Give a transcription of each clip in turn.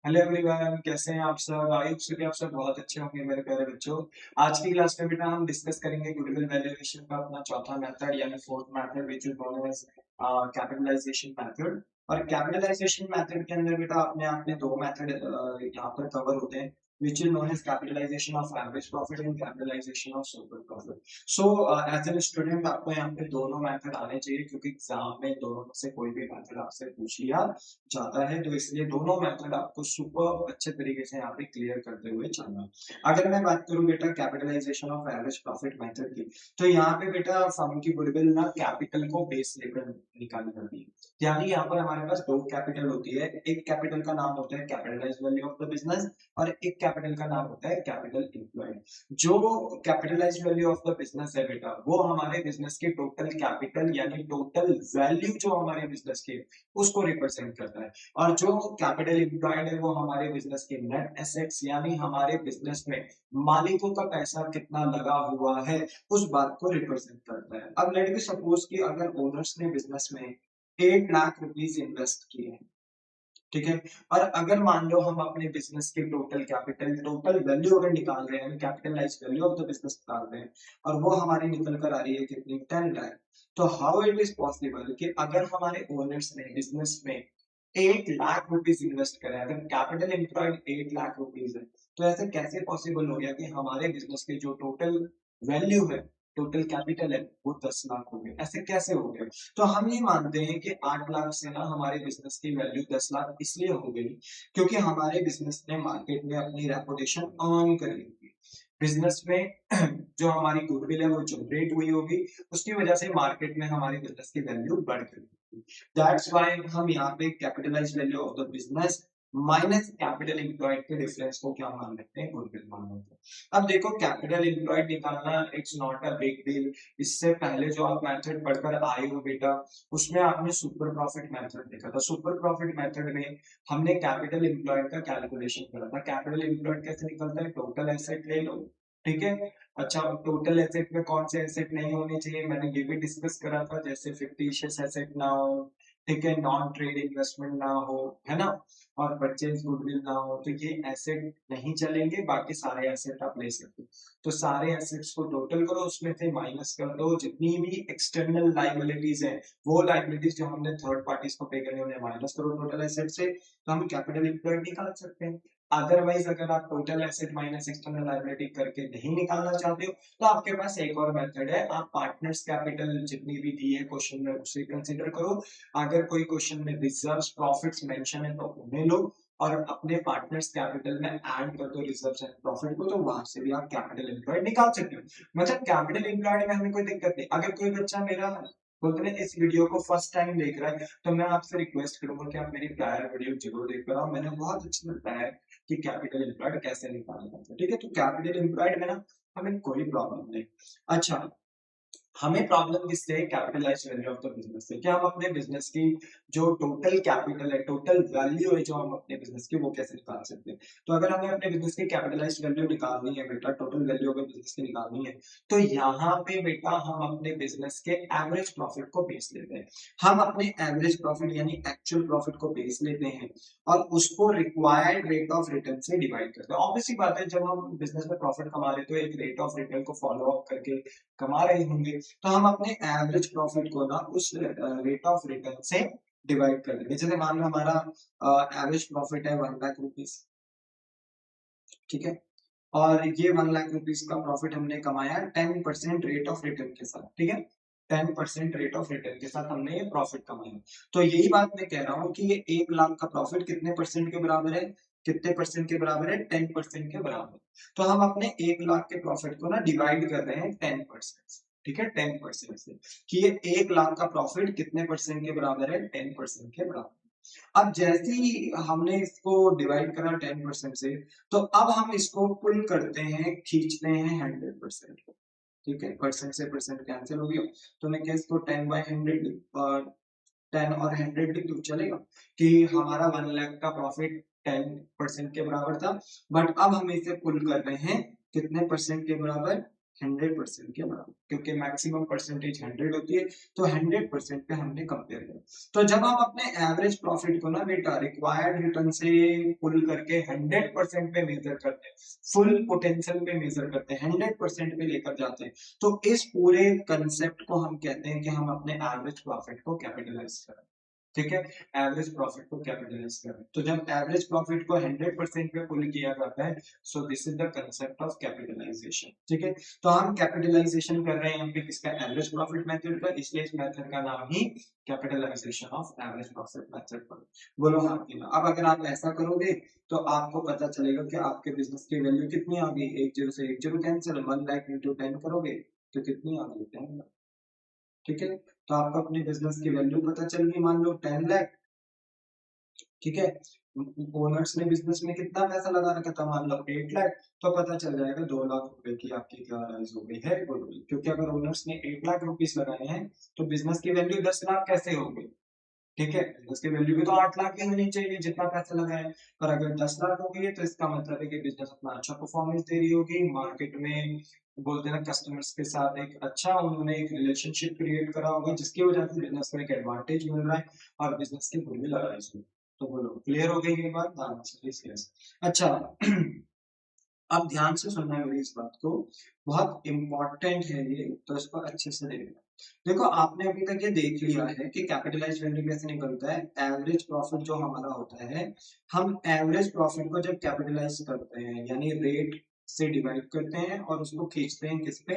Hello everyone, कैसे हैं आप सब। आई होप कि आप सब बहुत अच्छे होंगे मेरे प्यारे बच्चों। आज की क्लास में बेटा हम डिस्कस करेंगे गुडविल वैल्यूएशन का अपना चौथा मेथड यानी fourth method which is known as capitalization method. और कैपिटलाइजेशन मेथड के अंदर बेटा अपने आप में दो मेथड यहाँ पर कवर होते हैं which is known as capitalization of average profit and capitalization of super profit. So as a student आपको यहाँ पे दोनों मेथड आने चाहिए क्योंकि एग्जाम में दोनों में से कोई भी मेथड आपसे पूछ लिया जाता है, तो इसलिए दोनों मेथड आपको सुपर अच्छे तरीके से यहाँ पे क्लियर करते हुए चलना। अगर मैं बात करूं बेटा capitalization of average profit method की, तो यहाँ पे बेटा फर्म की गुडविल ना कैपिटल को बेस लेकर निकाली जाती है। यानी यहाँ पर हमारे पास दो कैपिटल होती है, एक कैपिटल का नाम होता है capitalize value of the business और एक कैपिटल का नाम होता है कैपिटल एम्प्लॉयड। जो capitalize value of the business है बेटा, वो हमारे बिजनेस की टोटल कैपिटल यानी टोटल वैल्यू जो हमारे बिजनेस की उसको रिप्रेजेंट करता है। और जो कैपिटल एम्प्लॉयड है वो हमारे बिजनेस के नेट एसेट्स यानी हमारे बिजनेस में मालिकों का पैसा कितना लगा हुआ है उस बात को रिप्रेजेंट करता है। अब लेट बी सपोज कि अगर ओनर्स ने बिजनेस में 8 लाख रुपीज इन्वेस्ट किए हैं, ठीक है, और अगर मान लो हम अपने बिजनेस के टोटल कैपिटल टोटल वैल्यू अगर निकाल रहे हैं, capitalize value of the business निकाल रहे हैं और वो हमारी निकल कर आ रही है कितनी 10 लाख, तो हाउ इट इज पॉसिबल कि अगर हमारे ओनर्स ने बिजनेस में 8 लाख रुपीज इन्वेस्ट करें, अगर कैपिटल एम्प्लॉयड 8 लाख रुपीज है, तो ऐसे कैसे पॉसिबल हो गया कि हमारे बिजनेस के जो टोटल वैल्यू है, टोटल कैपिटल है, वो 10 लाख हो गए। ऐसे कैसे हो गए? तो हम ये मानते हैं कि 8 लाख से ना हमारे बिजनेस की वैल्यू 10 लाख इसलिए हो गई क्योंकि हमारे बिजनेस ने मार्केट में अपनी रेपुटेशन अर्न करी होगी। बिजनेस में जो हमारी गुडविल है वो जनरेट हुई होगी, उसकी वजह से मार्केट में हमारी बिजनेस की वैल्यू बढ़ गई। दैट्स व्हाई हम यहाँ पे capitalize value of the business minus capital employed के डिफरेंस को क्या मान लेते हैं, गुडविल मान लेते हैं। अब देखो कैपिटल एम्प्लॉयड निकालना it's not a big deal. इससे पहले जो आप मेथड पढ़कर आए हो बेटा, उसमें आपने सुपर प्रॉफिट मेथड देखा था। सुपर प्रॉफिट मेथड में हमने कैपिटल एम्प्लॉयड का कैलकुलेशन करा था। कैपिटल एम्प्लॉयड कैसे निकलता है? टोटल एसेट ले लो, ठीक है। अच्छा, टोटल एसेट में कौन से एसेट नहीं होने चाहिए, मैंने ये भी डिस्कस करा था, जैसे फिक्टिशियस एसेट ना हो, ठीक है, नॉन ट्रेड इन्वेस्टमेंट ना हो, है ना, और परचेज गुडविल ना हो, तो ये एसेट नहीं चलेंगे, बाकी सारे एसेट आप ले सकते हो। तो सारे एसेट्स को टोटल करो, उसमें से माइनस कर दो जितनी भी एक्सटर्नल लाइबिलिटीज है, वो लाइबिलिटीज जो हमने थर्ड पार्टीज को पे करनी है उन्हें माइनस करो टोटल एसेट से, तो हम कैपिटल एम्प्लॉयड निकाल सकते हैं। अदरवाइज अगर आप total asset minus external liability करके नहीं निकालना चाहते हो, तो आपके पास एक और मेथड है, आप पार्टनर्स कैपिटल जितनी भी दी है क्वेश्चन में उसे कंसीडर करो। अगर कोई क्वेश्चन में रिजर्व्स प्रॉफिट्स मेंशन है तो उन्हें लो और अपने पार्टनर्स कैपिटल में ऐड कर दो रिजर्व्स एंड प्रॉफिट को, तो वहां से भी आप कैपिटल एम्प्लॉयड निकाल सकते हो। मतलब कैपिटल एम्प्लॉयड में हमें कोई दिक्कत नहीं। अगर कोई बच्चा मेरा बोलते हैं इस वीडियो को फर्स्ट टाइम देख रहा है, तो मैं आपसे रिक्वेस्ट करूंगा कि आप मेरी प्रायर वीडियो जरूर देख कर आओ। मैंने बहुत अच्छा बताया है कि कैपिटल एम्प्लॉयड कैसे निकालना है, ठीक है। तो कैपिटल एम्प्लॉयड में ना हमें कोई प्रॉब्लम नहीं। अच्छा, हमें प्रॉब्लम किससे है? Capitalize value of the business से। क्या हम अपने बिजनेस की जो टोटल कैपिटल है, टोटल वैल्यू है जो हम अपने बिजनेस की, वो कैसे निकाल सकते हैं? तो अगर हमें अपने बिजनेस की कैपिटलाइज वैल्यू निकालनी है बेटा, टोटल वैल्यू अगर बिजनेस की निकालनी है, तो यहाँ पे बेटा हम अपने बिजनेस के एवरेज प्रॉफिट को बेस लेते हैं। हम अपने एवरेज प्रॉफिट यानी एक्चुअल प्रॉफिट को बेस लेते हैं और उसको रिक्वायर्ड रेट ऑफ रिटर्न से डिवाइड करते हैं। ऑब्वियसली बात है, जब हम बिजनेस में प्रॉफिट कमा रहे हैं तो एक रेट ऑफ रिटर्न को फॉलो अप करके कमा रहे होंगे, तो हम अपने एवरेज प्रॉफिट को ना उस रेट ऑफ रिटर्न से डिवाइड कर देंगे। जैसे मान लो हमारा एवरेज प्रॉफिट है 1 लाख रुपीज, ठीक है, और ये 1 लाख रुपीज का प्रॉफिट हमने कमाया 10% रेट ऑफ रिटर्न के साथ, ठीक है। 10% रेट ऑफ रिटर्न के साथ हमने ये प्रॉफिट कमाया। तो यही बात मैं कह रहा हूँ कि ये 1 लाख का प्रॉफिट कितने परसेंट के बराबर है? कितने परसेंट के बराबर है? 10% के बराबर। तो हम अपने 1 लाख के प्रॉफिट को ना डिवाइड कर रहे हैं 10%, ठीक है, 10% से, कि ये 1 लाख का प्रॉफिट कितने परसेंट के बराबर है? 10% के बराबर। अब जैसे ही हमने इसको डिवाइड करा 10% से, तो अब हम इसको पुल करते हैं, खींचते हैं 100%, ठीक है, परसेंट से परसेंट कैंसिल हो गया, तो मैं क्या इसको 10/100 और 10 और 100 लिख दूं, चलेगा? कि हमारा 1 लाख का प्रॉफिट 10% के बराबर था, बट अब हम इसे पुल कर रहे हैं कितने परसेंट के बराबर? 100% के बराबर, क्योंकि मैक्सिमम परसेंटेज 100 होती है, तो 100% पे हमने कंपेयर किया। तो जब हम अपने एवरेज प्रॉफिट को ना बेटा रिक्वायर्ड रिटर्न से पुल करके 100% पे मेजर करते हैं, फुल पोटेंशियल पे मेजर करते हैं, 100% पे लेकर जाते हैं, तो इस पूरे कंसेप्ट को हम कहते हैं कि हम अपने एवरेज प्रॉफिट को कैपिटलाइज करें। ठीक है, एवरेज प्रॉफिट को कैपिटलाइज करें। तो जब एवरेज प्रॉफिट को 100% पे पुल किया जाता है, so this is the concept of capitalization. ठीक है, तो हम कैपिटलाइजेशन कर रहे हैं यहाँ पे किसका, एवरेज प्रॉफिट मेथड का, इसलिए इस मेथड का नाम ही capitalization of average profit method पर। बोलो हाँ कि ना। अब अगर आप ऐसा करोगे तो आपको पता चलेगा कि आपके बिजनेस की वैल्यू कितनी आ गई, 10 से 10 कैंसिल, 1 लाख इंटू 10 करोगे तो कितनी आ गई, 10 लाख। ठीक है, तो आपको अपने बिजनेस की वैल्यू पता चल गई, मान लो 10 लाख। ठीक है, ओनर्स ने बिजनेस में कितना पैसा लगा रखा था, मान लो 8 लाख, तो पता चल जाएगा 2 लाख रुपए की आपकी क्या राइज हो गई है गुडविल, क्योंकि अगर ओनर्स ने 8 लाख रुपीस लगाए हैं तो बिजनेस की वैल्यू 10 लाख कैसे हो गई। ठीक है, बिजनेस की वैल्यू भी तो 8 लाख की होनी चाहिए जितना पैसा लगाए, पर अगर 10 लाख हो गई है तो इसका मतलब है कि बिजनेस अपना अच्छा परफॉर्मेंस दे रही होगी मार्केट में, बोलते हैं ना कस्टमर्स के साथ एक अच्छा उन्होंने एक रिलेशनशिप क्रिएट करा होगा, जिसकी वजह से बिजनेस को एक एडवांटेज मिल रहा है और बिजनेस की गुडविल आ रही है। तो बोलो क्लियर हो गई ये बात, हाँ चलिए। अच्छा अब ध्यान से सुनना मेरी इस बात को, बहुत इंपॉर्टेंट है ये, तो इसको अच्छे से देखना। देखो आपने अभी तक ये देख लिया है कि कैपिटलाइज्ड वैल्यू कैसे निकलता है, एवरेज प्रॉफिट जो हमारा होता है, हम एवरेज प्रॉफिट को जब कैपिटलाइज करते हैं यानी रेट से डिवाइड करते हैं और उसको खींचते हैं किस पे,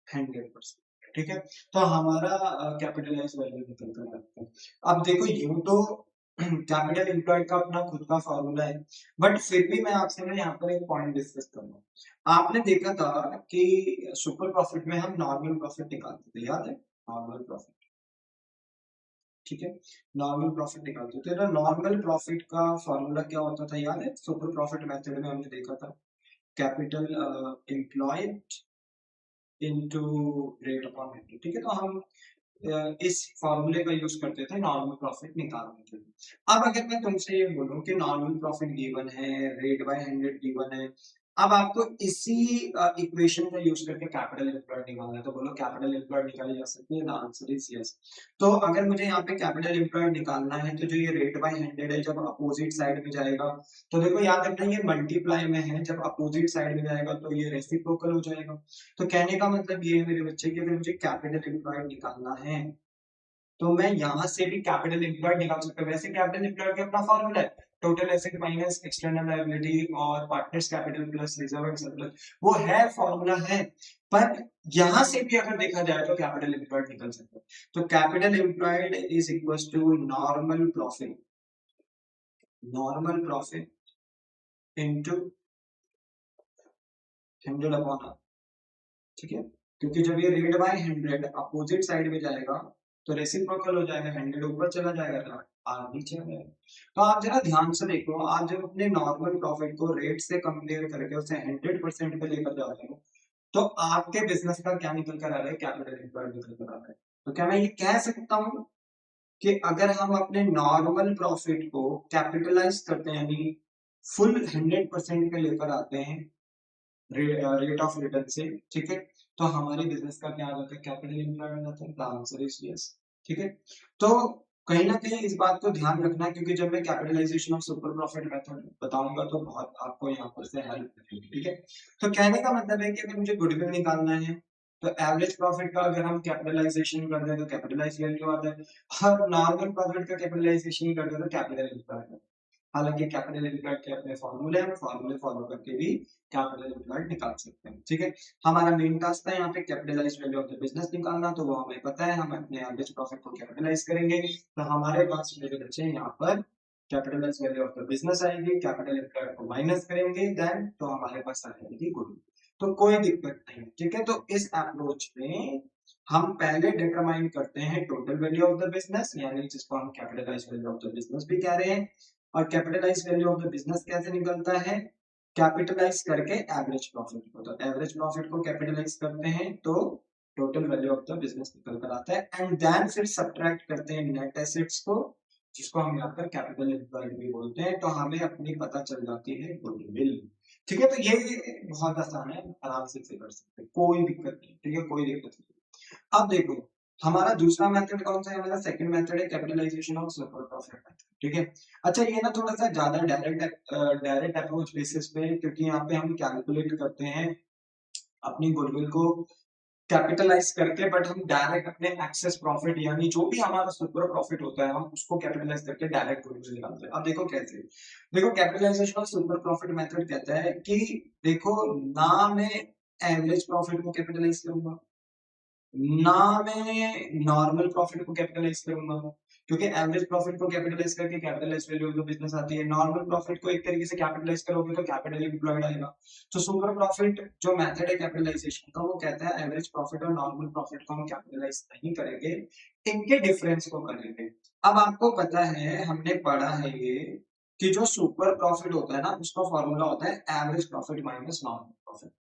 100%। ठीक है, तो हमारा कैपिटलाइज वैल्यू निकल कर आता है। अब देखो यूं तो कैपिटल एम्प्लॉयड का अपना खुद का फॉर्मूला है, बट फिर भी मैं आपसे ना यहाँ पर एक पॉइंट डिस्कस करूंगा। आपने देखा था कि सुपर प्रॉफिट में हम नॉर्मल प्रॉफिट निकालते थे, याद है, नॉर्मल प्रॉफिट। ठीक है, नॉर्मल प्रॉफिट निकालते थे, तो नॉर्मल प्रॉफिट का फॉर्मूला क्या होता था, याद है, सुपर प्रॉफिट मेथड में हमने देखा था, capital employed into rate upon rate. ठीक है, तो हम इस फॉर्मूले का यूज करते थे नॉर्मल प्रॉफिट निकालने के लिए। अब अगर मैं तुमसे ये बोलूं कि नॉर्मल प्रॉफिट गिवन है, रेट बाय 100 गिवन है, अब आपको इसी इक्वेशन का यूज करके कैपिटल एम्प्लॉयड निकालना है, तो बोलो कैपिटल एम्प्लॉयड निकाली जा सकती है, द आंसर इज यस। तो अगर मुझे यहाँ पे कैपिटल एम्प्लॉयड निकालना है तो जो ये रेट बाय 100 है जब अपोजिट साइड में जाएगा, तो देखो याद रखना ये मल्टीप्लाई में है, जब अपोजिट साइड में जाएगा तो ये रेसिप्रोकल हो जाएगा। तो कहने का मतलब ये है मेरे बच्चे कि अगर मुझे कैपिटल एम्प्लॉयड निकालना है तो मैं यहां से भी कैपिटल एम्प्लॉयड निकाल सकता हूँ। वैसे कैपिटल एम्प्लॉयड का अपना फॉर्मूला है, total asset minus external liability और partners capital plus reserve and surplus, वो है फॉर्मूला है, पर यहां से भी अगर देखा जाए तो कैपिटल एम्प्लॉयड निकल सकता है। तो capital employed is equal to normal profit into 100 upon, ठीक है, क्योंकि जब ये रेट बाय 100 अपोजिट साइड में जाएगा तो रेसिप्रोकल हो जाएगा, 100 ऊपर चला जाएगा तो आर नीचे आ जाएगा। तो आप जरा ध्यान से देखो, आप जब अपने नॉर्मल प्रॉफिट को रेट से कंपेयर करके उसे 100% पे लेकर जाते हो तो आपके बिजनेस का क्या निकल कर आ रहा है, कैपिटल एम्प्लॉयड निकल कर आ रहा है। तो क्या मैं ये कह सकता हूँ कि अगर हम अपने नॉर्मल प्रॉफिट को कैपिटलाइज करते हैं यानी फुल 100% पे लेकर आते हैं रेट ऑफ रिटर्न से, ठीक है, तो हमारे बिजनेस का क्या आ जाता है, कैपिटल एम्प्लॉयड आ जाता है, द आंसर इज यस। ठीक है, तो कहीं ना कहीं इस बात को ध्यान रखना, क्योंकि जब मैं capitalization of super profit method बताऊंगा तो बहुत आपको यहाँ पर से हेल्प मिलेगी। ठीक है, तो कहने का मतलब है कि अगर मुझे गुडविल निकालना है तो एवरेज प्रॉफिट का अगर हम कैपिटलाइजेशन कर दें तो कैपिटलाइज वैल्यू आता है, हर नॉर्मल प्रॉफिट का कैपिटलाइजेशन कर दें तो कैपिटल एम्प्लॉयड। हालांकि कैपिटल एम्प्लॉयड के अपने फॉर्मूले हैं, फॉर्मूले फॉलो करके भी कैपिटल एम्प्लॉयड निकाल सकते हैं। ठीक है, हमारा मेन टास्क था यहाँ पे capitalize value of the business निकालना, तो वो हमें पता है, हम अपने एवरेज प्रॉफिट को कैपिटलाइज करेंगे तो हमारे पास मेरे बच्चे यहाँ पर capitalize value of the business आएगी, कैपिटल एम्प्लॉयड को माइनस करेंगे देन तो हमारे पास आ जाएगी गुडविल। तो कोई दिक्कत नहीं, ठीक है, तो इस अप्रोच में हम पहले डिटरमाइन करते हैं total value of the business, यानी जिसको हम capitalize value of the business भी कह रहे हैं, और capitalize value of the business कैसे निकलता है, कैपिटलाइज करके एवरेज प्रॉफिट को, तो एवरेज प्रॉफिट को कैपिटलाइज करते हैं तो total value of the business निकल कर आता है, एंड देन फिर सब्ट्रैक्ट करते हैं नेट एसेट्स को, जिसको हम यहाँ पर कैपिटल एम्प्लॉयड भी बोलते हैं, तो हमें अपनी पता चल जाती है गुडविल। ठीक है, तो ये बहुत आसान है, आराम से इसे कर सकते हैं, कोई दिक्कत नहीं, ठीक है, कोई दिक्कत नहीं। अब देखो, हमारा दूसरा मेथड कौन सा है? हमारा सेकंड मेथड है capitalization of super profit method, ठीक है। अच्छा, ये ना थोड़ा सा ज्यादा डायरेक्ट अप्रोच बेसिस पे, क्योंकि यहाँ पे हम कैलकुलेट करते हैं अपनी गुडविल को कैपिटलाइज करके, बट हम डायरेक्ट अपने एक्सेस प्रॉफिट यानी जो भी हमारा सुपर प्रॉफिट होता है हम उसको कैपिटलाइज करके डायरेक्ट गुडविल निकालते हैं। अब देखो कैसे, देखो capitalization of super profit method कहता है कि देखो, ना मैं एवरेज प्रॉफिट को कैपिटलाइज करूंगा, ना मैं नॉर्मल प्रॉफिट को कैपिटलाइज करूंगा, क्योंकि एवरेज प्रॉफिट को कैपिटलाइज करके capitalize value of the business आती है। नॉर्मल प्रॉफिट को एक तरीके से कैपिटलाइज करोगे तो कैपिटल एम्प्लॉयड आएगा। तो सुपर प्रॉफिट जो मेथड है कैपिटलाइजेशन का, वो कहता है एवरेज प्रॉफिट और नॉर्मल प्रॉफिट को हम कैपिटलाइज नहीं करेंगे, इनके डिफरेंस को करेंगे। अब आपको पता है, हमने पढ़ा है ये कि जो सुपर प्रॉफिट होता है ना, उसका फॉर्मूला होता है average profit minus normal profit.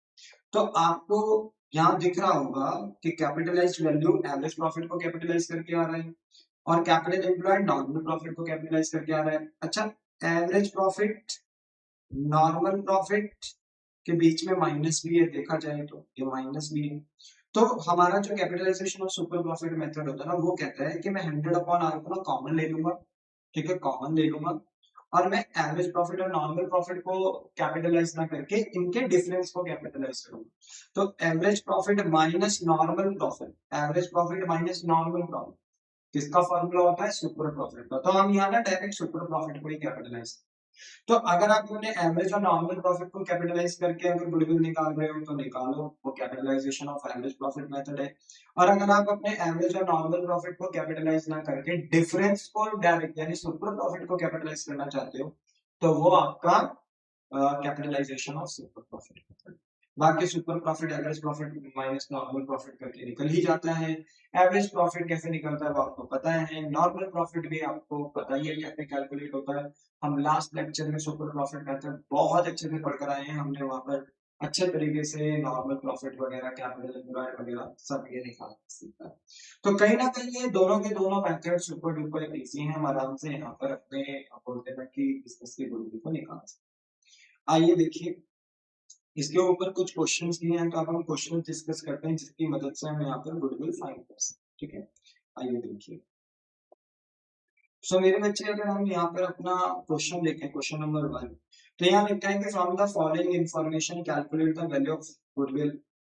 तो आपको यहाँ दिख रहा होगा कि कैपिटलाइज्ड वैल्यू एवरेज प्रॉफिट को कैपिटलाइज करके आ रहा है, और कैपिटल एम्प्लॉयड नॉर्मल प्रॉफिट को कैपिटलाइज करके आ रहा है। अच्छा, एवरेज प्रॉफिट नॉर्मल प्रॉफिट के बीच में माइनस भी है, देखा जाए तो ये माइनस भी है। तो हमारा जो capitalization of super profit method होता है ना, वो कहता है कि मैं 100/R को ना कॉमन ले लूंगा, ठीक है, कॉमन ले लूंगा, और मैं एवरेज प्रॉफिट और नॉर्मल प्रॉफिट को कैपिटलाइज ना करके इनके डिफरेंस को कैपिटलाइज करूंगा। तो average profit minus normal profit, average profit minus normal profit, किसका फॉर्मूला होता है? सुपर प्रॉफिट का। तो हम यहाँ ना डायरेक्ट सुपर प्रॉफिट को ही कैपिटलाइज। तो अगर आप अपने एवरेज और नॉर्मल प्रॉफिट को कैपिटलाइज करके अगर गुडविल निकाल रहे हो तो निकालो, वो capitalization of average profit method है। और अगर आप अपने एवरेज और नॉर्मल प्रॉफिट को कैपिटलाइज ना करके डिफरेंस को डायरेक्ट यानी सुपर प्रॉफिट को कैपिटलाइज करना चाहते हो, तो वो आपका capitalization of super profit method. बाकी super profit average profit minus normal profit करके निकल ही जाता है। एवरेज प्रॉफिट कैसे निकलता है वो आपको पता है, नॉर्मल प्रॉफिट भी आपको पता ही है कैसे कैलकुलेट होता है। हम लास्ट लेक्चर में सुपर प्रॉफिट मेथड बहुत अच्छे से पढ़कर आए हैं, हमने वहां पर अच्छे तरीके से नॉर्मल प्रॉफिट वगैरह कैपिटल एम्प्लॉयड वगैरह सब ये निकाल सीखा है। तो कहीं ना कहीं ये दोनों के दोनों मेथड सुपर डुपर इजी हैं, हम आराम से यहाँ पर अपने बोलते हैं कि बिजनेस की गुडविल को निकाल सकते हैं। आइए देखिए, इसके ऊपर कुछ क्वेश्चंस दिए हैं, तो अब हम क्वेश्चन डिस्कस करते हैं जिसकी मदद से हम यहाँ पर गुडविल फाइंड कर सकते हैं, ठीक है। आइए देखिए, सो मेरे बच्चे, अगर हम यहाँ पर अपना क्वेश्चन देखें, क्वेश्चन नंबर 1, तो यहाँ लिखा है कि from the following information calculate the value of goodwill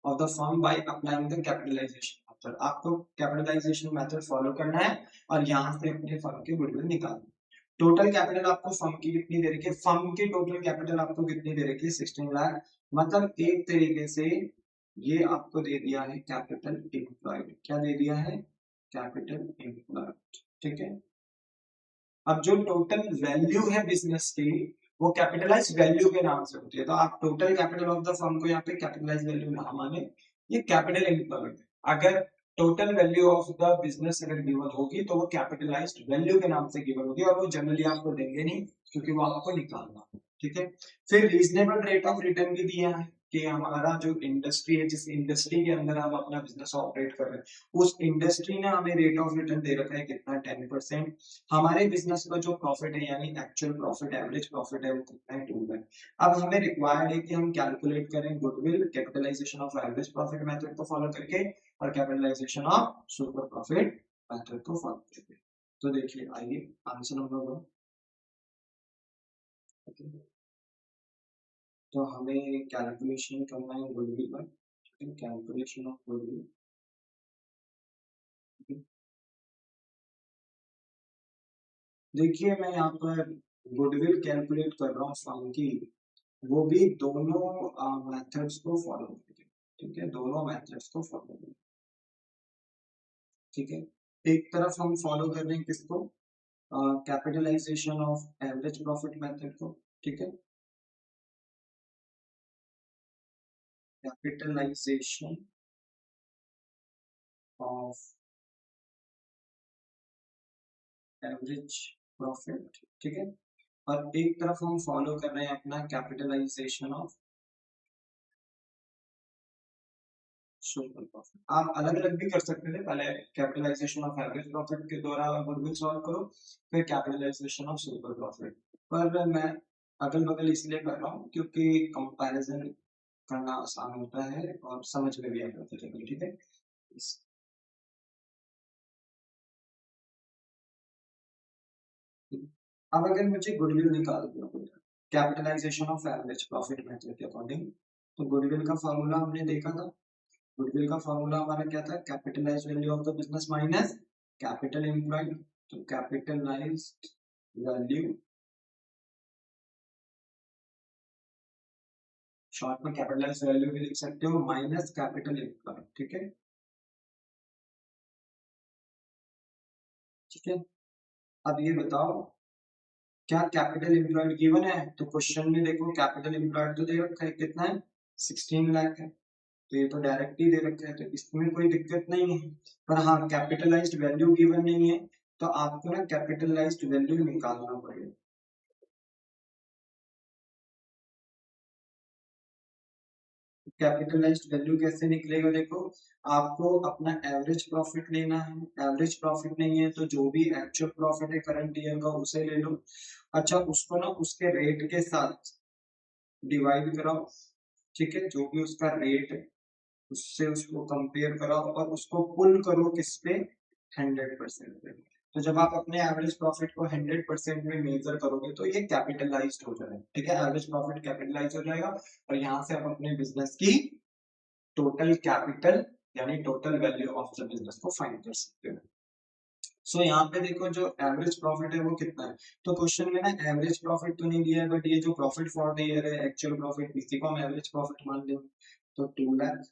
of the firm by applying the capitalization method. आपको कैपिटलाइजेशन मेथड फॉलो करना है और यहाँ से अपने फर्म की गुडविल निकालनी। टोटल कैपिटल आपको फर्म की कितनी दे रखी है? फर्म की टोटल कैपिटल आपको कितनी दे रखी है? 16 लाख। मतलब एक तरीके से ये आपको दे दिया है कैपिटल एम्प्लॉयड। क्या दे दिया है? कैपिटल एम्प्लॉयड, ठीक है। अब जो टोटल वैल्यू है बिजनेस की, वो कैपिटलाइज वैल्यू के नाम से होती है। तो आप total capital of the firm को यहाँ पे कैपिटलाइज वैल्यू ना माने, ये कैपिटल एम्प्लॉयड है। अगर total value of the business अगर गिवन होगी तो वो कैपिटलाइज्ड वैल्यू के नाम से गिवन होगी, और वो जनरली आपको देंगे नहीं, क्योंकि वो आपको निकालना है, ठीक है। फिर रीजनेबल रेट ऑफ रिटर्न भी दिया है कि हमारा जो इंडस्ट्री है, जिस इंडस्ट्री के अंदर हम अपना बिजनेस ऑपरेट कर रहे हैं, उस इंडस्ट्री ने हमें रेट ऑफ रिटर्न दे रखा है कितना? 10%। हमारे बिजनेस का जो प्रॉफिट है यानी एक्चुअल प्रॉफिट, एवरेज प्रॉफिट है, वो कितना है? 2 है। अब हमें रिक्वायर्ड है कि हम कैलकुलेट करें goodwill capitalization of average profit method को फॉलो करके और capitalization of super profit method को फॉलो करके। तो देखिए, आइए आंसर नंबर 1। तो हमें कैलकुलेशन करना है गुडविल का, कैलकुलेशन ऑफ गुडविल। देखिए, मैं यहाँ पर गुडविल कैलकुलेट कर रहा हूँ फर्म की, वो भी दोनों मेथड्स को फॉलो करके, ठीक है, दोनों मेथड्स को फॉलो करके, ठीक है। एक तरफ हम फॉलो कर रहे हैं किसको? Capitalization of average profit method को, ठीक है, कैपिटलाइजेशन ऑफ एवरेज प्रॉफिट, ठीक है। और एक तरफ हम फॉलो कर रहे हैं अपना कैपिटलाइजेशन ऑफ सुपर प्रॉफिट। आप अलग अलग भी कर सकते थे, पहले कैपिटलाइजेशन ऑफ एवरेज प्रॉफिट के द्वारा गुडविल सॉल्व करो, फिर कैपिटलाइजेशन ऑफ सुपर प्रॉफिट। पर मैं अगल बगल इसलिए कर रहा हूँ क्योंकि कंपैरिजन करना आसान होता है और समझ में भी आ जाता है जल्दी, ठीक है। अब अगर मुझे गुडविल निकालना हो, capitalization of average profit method के अकॉर्डिंग, तो गुडविल का फॉर्मूला हमने देखा था। गुडविल का फॉर्मूला हमारा क्या था? Capitalize value of the business minus capital employed. तो कैपिटलाइज्ड वैल्यू, शॉर्ट में कैपिटलाइज वैल्यू भी लिख सकते हो, माइनस कैपिटल एम्प्लॉयड, ठीक है। ठीक है, अब ये बताओ, क्या कैपिटल एम्प्लॉयड गिवन है? तो क्वेश्चन में देखो कैपिटल एम्प्लॉयड तो दे रखा है, कितना है? 16 लाख है। तो ये तो डायरेक्ट ही दे रखा है, तो इसमें कोई दिक्कत नहीं है। पर हाँ, कैपिटलाइज्ड वैल्यू गिवन नहीं है, तो आपको ना कैपिटलाइज्ड वैल्यू निकालना पड़ेगा। कैपिटलाइज्ड वैल्यू कैसे निकलेगा? देखो, आपको अपना एवरेज प्रॉफिट लेना है। एवरेज प्रॉफिट नहीं है तो जो भी एक्चुअल प्रॉफिट है करंट ईयर का उसे ले लो। अच्छा, उसको ना उसके रेट के साथ डिवाइड कराओ, ठीक है, जो भी उसका रेट है उससे उसको कंपेयर कराओ और उसको पुल करो किस पे? 100% पे। तो जब आप अपने एवरेज प्रॉफिट को 100% में मेजर करोगे तो ये कैपिटलाइज्ड हो जाएगा, ठीक है। एवरेज प्रॉफिट कैपिटलाइज हो जाएगा और यहाँ से आप अपने बिजनेस की टोटल कैपिटल यानी total value of the business को फाइंड कर सकते हो। सो यहाँ पे देखो, जो एवरेज प्रॉफिट है वो कितना है? तो क्वेश्चन में ना एवरेज प्रॉफिट तो नहीं दिया है, बट ये जो प्रॉफिट फॉर द ईयर है, एक्चुअल प्रॉफिट, इसी को हम एवरेज प्रॉफिट मान लेंगे। तो 2 लाख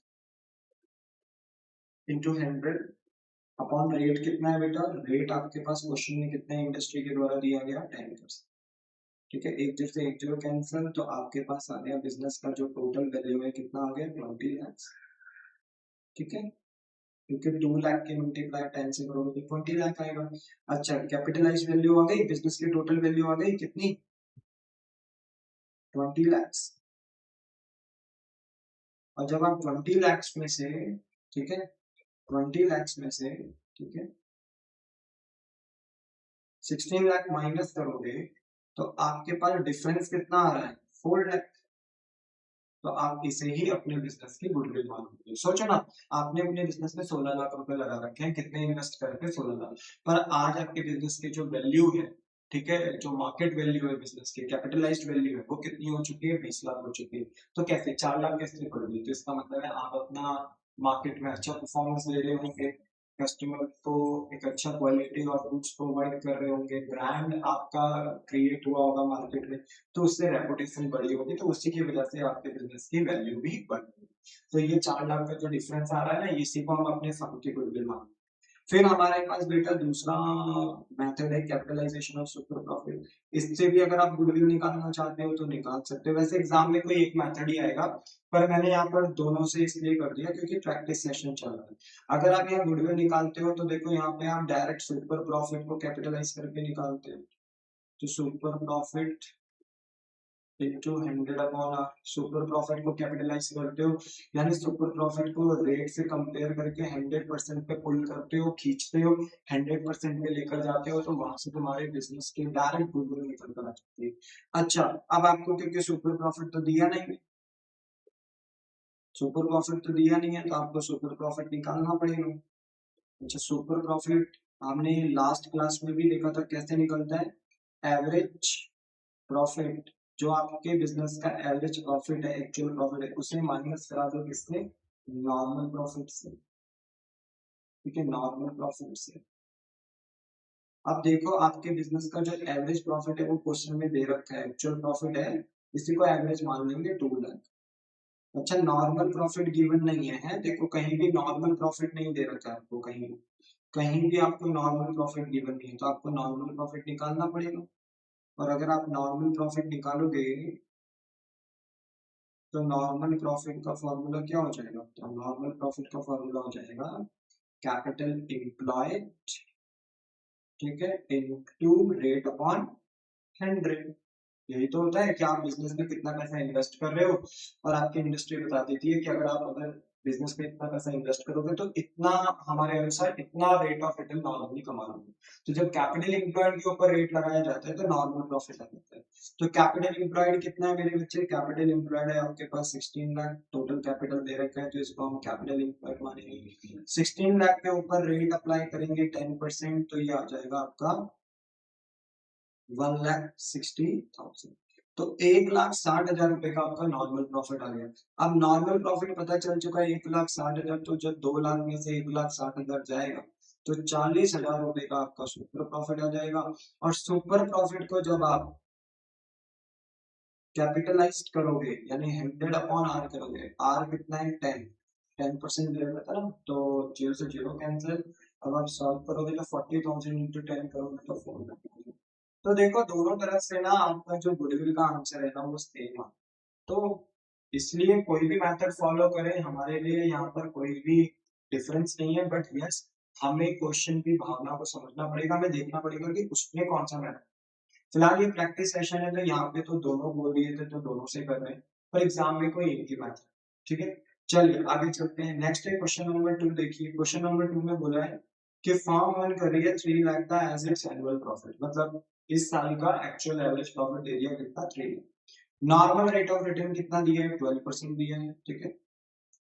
इंटू 100 अपॉन रेट कितना है बेटा? रेट आपके पास क्वेश्चन में कितने इंडस्ट्री के द्वारा दिया गया? 10%, ठीक है। एक जीरो से एक जीरो कैंसिल, तो आपके पास आ गया बिजनेस का जो टोटल वैल्यू है, कितना आ गया? 20 लाख, ठीक है। क्योंकि 2 लाख के मल्टीप्लाई 10 से करोगे तो 20 लाख आएगा। अच्छा, कैपिटलाइज वैल्यू आ गई, बिजनेस की टोटल वैल्यू आ गई कितनी? 20 लाख। और जब आप 20 लाख में से, ठीक है, 20 लाख में से, ठीक है, 16 लाख माइनस करोगे तो आपके पास डिफरेंस कितना आ रहा है? 4 लाख। तो आप इसे ही अपने बिजनेस की गुडविल मानोगे। सोचो ना, आपने अपने बिजनेस में 16 लाख रुपए लगा रखे हैं, कितने इन्वेस्ट करके? 16 लाख। पर आज आपके बिजनेस की जो वैल्यू है, ठीक है, जो मार्केट वैल्यू है बिजनेस की, कैपिटलाइज्ड वैल्यू है, वो कितनी हो चुकी है? 20 लाख हो चुकी है। तो कैसे 4 लाख कैसे बढ़ गई? तो इसका मतलब है आप अपना मार्केट में अच्छा परफॉर्मेंस ले रहे होंगे, कस्टमर को एक अच्छा क्वालिटी और गुड्स प्रोवाइड कर रहे होंगे, ब्रांड आपका क्रिएट हुआ होगा मार्केट में, तो उससे रेपुटेशन बढ़ी होगी, तो उसी की वजह से आपके बिजनेस की वैल्यू भी बढ़ गई। तो ये 4 लाख का जो डिफरेंस आ रहा है ना, इसी को हम अपने सम की गुडविल मानते हैं। फिर हमारे पास बेटा दूसरा मेथड है कैपिटलाइजेशन ऑफ सुपर प्रॉफिट। इससे भी अगर आप गुडविल निकालना चाहते हो तो निकाल सकते हो। वैसे एग्जाम में कोई एक मेथड ही आएगा, पर मैंने यहाँ पर दोनों से इसलिए कर दिया क्योंकि प्रैक्टिस सेशन चल रहा है। अगर आप यहाँ गुडविल निकालते हो तो देखो, यहाँ पे आप डायरेक्ट सुपर प्रॉफिट को कैपिटलाइज करके निकालते हो। तो super profit into 100 upon super profit को कैपिटलाइज करते हो, यानी सुपर प्रॉफिट को रेट से कंपेयर करके 100% पे पुल करते हो, खींचते हो, 100% पे लेकर जाते हो, तो वहां से तुम्हारे बिजनेस के डायरेक्ट गुडविल निकल कर आ सकती है। अच्छा, अब आपको क्योंकि सुपर प्रॉफिट तो दिया नहीं है, सुपर प्रॉफिट तो दिया नहीं है, तो आपको सुपर प्रॉफिट निकालना पड़ेगा। अच्छा, सुपर प्रॉफिट हमने लास्ट क्लास में भी देखा था कैसे निकलता है। एवरेज प्रॉफिट, जो आपके बिजनेस का एवरेज प्रॉफिट है, एक्चुअल प्रॉफिट है, उसे माइनस करा दो किससे? नॉर्मल प्रॉफिट से, ठीक है, नॉर्मल प्रॉफिट से। अब देखो, आपके बिजनेस का जो एवरेज प्रॉफिट है वो क्वेश्चन में दे रखा है, एक्चुअल प्रॉफिट है, इसी को एवरेज मान लेंगे 2 लाख। अच्छा, नॉर्मल प्रॉफिट गिवन नहीं है, देखो कहीं भी नॉर्मल प्रॉफिट नहीं दे रखा है आपको, कहीं कहीं भी आपको नॉर्मल प्रॉफिट गिवन नहीं है, तो आपको नॉर्मल प्रॉफिट निकालना पड़ेगा। और अगर आप नॉर्मल प्रॉफिट निकालोगे तो नॉर्मल प्रॉफिट का फॉर्मूला क्या हो जाएगा? तो नॉर्मल प्रॉफिट का फॉर्मूला हो जाएगा कैपिटल एम्प्लॉयड, ठीक है, इनटू रेट अपॉन 100। यही तो होता है कि आप बिजनेस में कितना पैसा इन्वेस्ट कर रहे हो, और आपकी इंडस्ट्री बता देती है कि अगर बिजनेस में इतना पैसा इन्वेस्ट करोगे तो इतना हमारे अनुसार इतना रेट ऑफ रिटर्न नॉर्मली कमा लोगे। तो जब कैपिटल एम्प्लॉयड के ऊपर रेट लगाया जाता है तो नॉर्मल प्रॉफिट आ जाता है। तो कैपिटल एम्प्लॉयड कितना है मेरे बच्चे? कैपिटल एम्प्लॉयड है आपके पास 16 लाख, टोटल कैपिटल दे रखा है तो इसको हम कैपिटल एम्प्लॉयड मानेंगे। 16 लाख के ऊपर रेट अप्लाई करेंगे 10%, तो ये आ जाएगा आपका 1,60,000। तो 1,60,000 रुपए का आपका नॉर्मल प्रॉफिट आ गया। अब नॉर्मल प्रॉफिट पता चल चुका है 1,60,000, तो जब 2 लाख में से 1,60,000 जाएगा तो 40,000 रुपए का आपका सुपर प्रॉफिट आ जाएगा। और सुपर प्रॉफिट को जब आप कैपिटलाइज करोगे यानी 100/R करोगे, आर कितना है 10% दे रखा था ना, तो 0 से 0 कैंसिल। अब आप सॉल्व करोगे तो 40,000 इंटू 10 करोगे तो 4 लाख। तो देखो दोनों तरफ से ना आपका जो गुडविल का आंसर है ना वो सेम है। तो इसलिए कोई भी मेथड फॉलो करें हमारे लिए यहाँ पर कोई भी डिफरेंस नहीं है, बट यस हमें क्वेश्चन की भावना को समझना पड़ेगा, हमें देखना पड़ेगा कि उसने कौन सा मेथड। फिलहाल ये प्रैक्टिस सेशन है तो यहाँ पे तो दोनों बोल दिए थे तो दोनों से कर रहे हैं, पर एग्जाम में कोई एक ही मेथड। ठीक है, चलिए आगे चलते हैं। नेक्स्ट है क्वेश्चन नंबर 2। देखिए क्वेश्चन नंबर 2 में बोला है कि फर्म अर्न कर रही है 3 लाख का एज इट्स एनुअल प्रॉफिट, मतलब इस साल का एक्चुअल एवरेज प्रॉफिट एरिया कितना 3 lakh. Normal rate of return कितना दिया है? 12% दिया है। ठीक है,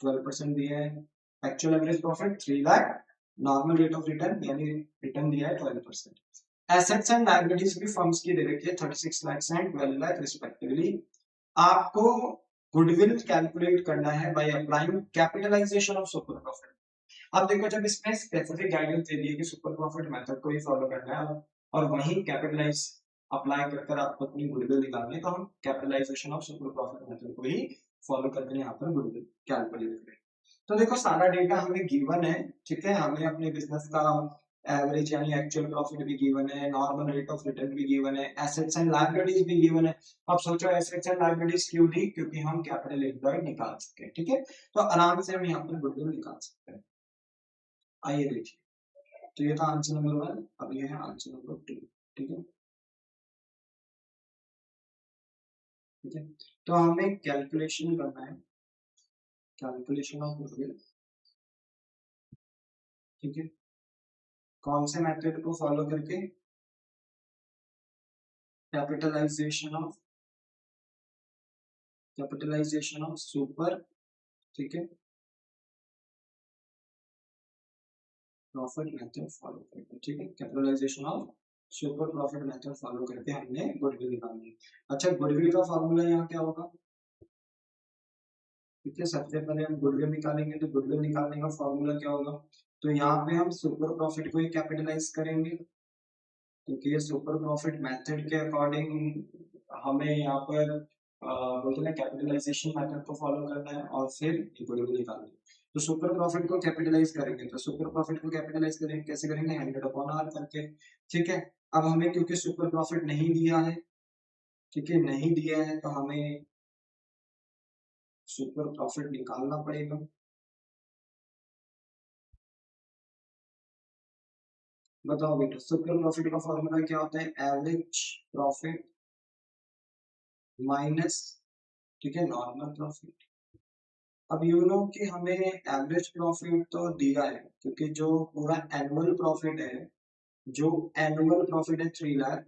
12% दिया है। Actual average profit 3 lakh, normal rate of return यानी रिटर्न दिया है 12%। एसेट्स एंड लायबिलिटीज भी फर्म्स की दे रखी है 36 लाख एंड 12 लाख रिस्पेक्टिवली। आपको गुडविल कैलकुलेट करना है by applying capitalization of super profit. अब देखो जब इसमें स्पेसिफिक गाइडेंस दे दी है कि सुपर प्रॉफिट मेथड को ही फॉलो करना है और वही कैपिटलाइज अप्लाई कर आपको अपनी गुडविल निकालनी है, तो हम capitalization of super profit method को ही फॉलो करके यहाँ पर गुडविल कैलकुलेट करें। तो देखो सारा डेटा हमें गिवन है। ठीक है, हमें अपने बिजनेस का एवरेज यानी एक्चुअल प्रॉफिट भी गिवन है, नॉर्मल रेट ऑफ रिटर्न भी गिवन है, एसेट्स एंड लायबिलिटीज भी गिवन है। अब सोचो एसेट्स एंड लायबिलिटीज क्यों दी? क्योंकि हम कैपिटल एम्प्लॉयड निकाल सके। ठीक है, तो आराम से हम यहाँ पर गुडविल निकाल सकते हैं। आइए देखिए, तो ये था आंसर नंबर 1, अब ये है आंसर नंबर 2। ठीक है, ठीक है, तो हमें कैलकुलेशन करना है, कैलकुलेशन ऑफ गुडविल। ठीक है, कौन से मेथड को फॉलो करके? कैपिटलाइजेशन ऑफ सुपर, ठीक है, प्रॉफिट मेथड फॉलो करके। ठीक है, capitalization of super profit method follow करके हमने गुडविल निकालनी है। अच्छा, गुडविल का फॉर्मूला यहाँ क्या होगा? ठीक है, सबसे पहले हम गुडविल निकालेंगे तो गुडविल निकालने का फॉर्मूला क्या होगा? तो यहाँ पे हम सुपर प्रॉफिट को ही कैपिटलाइज करेंगे, क्योंकि ये सुपर प्रॉफिट मेथड के अकॉर्डिंग हमें यहाँ पर बोलते हैं कैपिटलाइजेशन मेथड को फॉलो करना है और फिर गुडविल निकालना है। तो सुपर प्रॉफिट को कैपिटलाइज करेंगे, तो सुपर प्रॉफिट को कैपिटलाइज करेंगे कैसे करेंगे? 100/R करके। ठीक है, अब हमें क्योंकि सुपर प्रॉफिट नहीं दिया है, ठीक है नहीं दिया है, तो हमें सुपर प्रॉफिट निकालना पड़ेगा। बताओ बेटा, सुपर प्रॉफिट का फॉर्मूला क्या होता है? एवरेज प्रॉफिट माइनस, ठीक है, नॉर्मल प्रॉफिट। अब यू नो कि हमें एवरेज प्रॉफिट तो दिया है, क्योंकि जो पूरा एनुअल प्रॉफिट है, जो एनुअल प्रॉफिट है 3 लाख,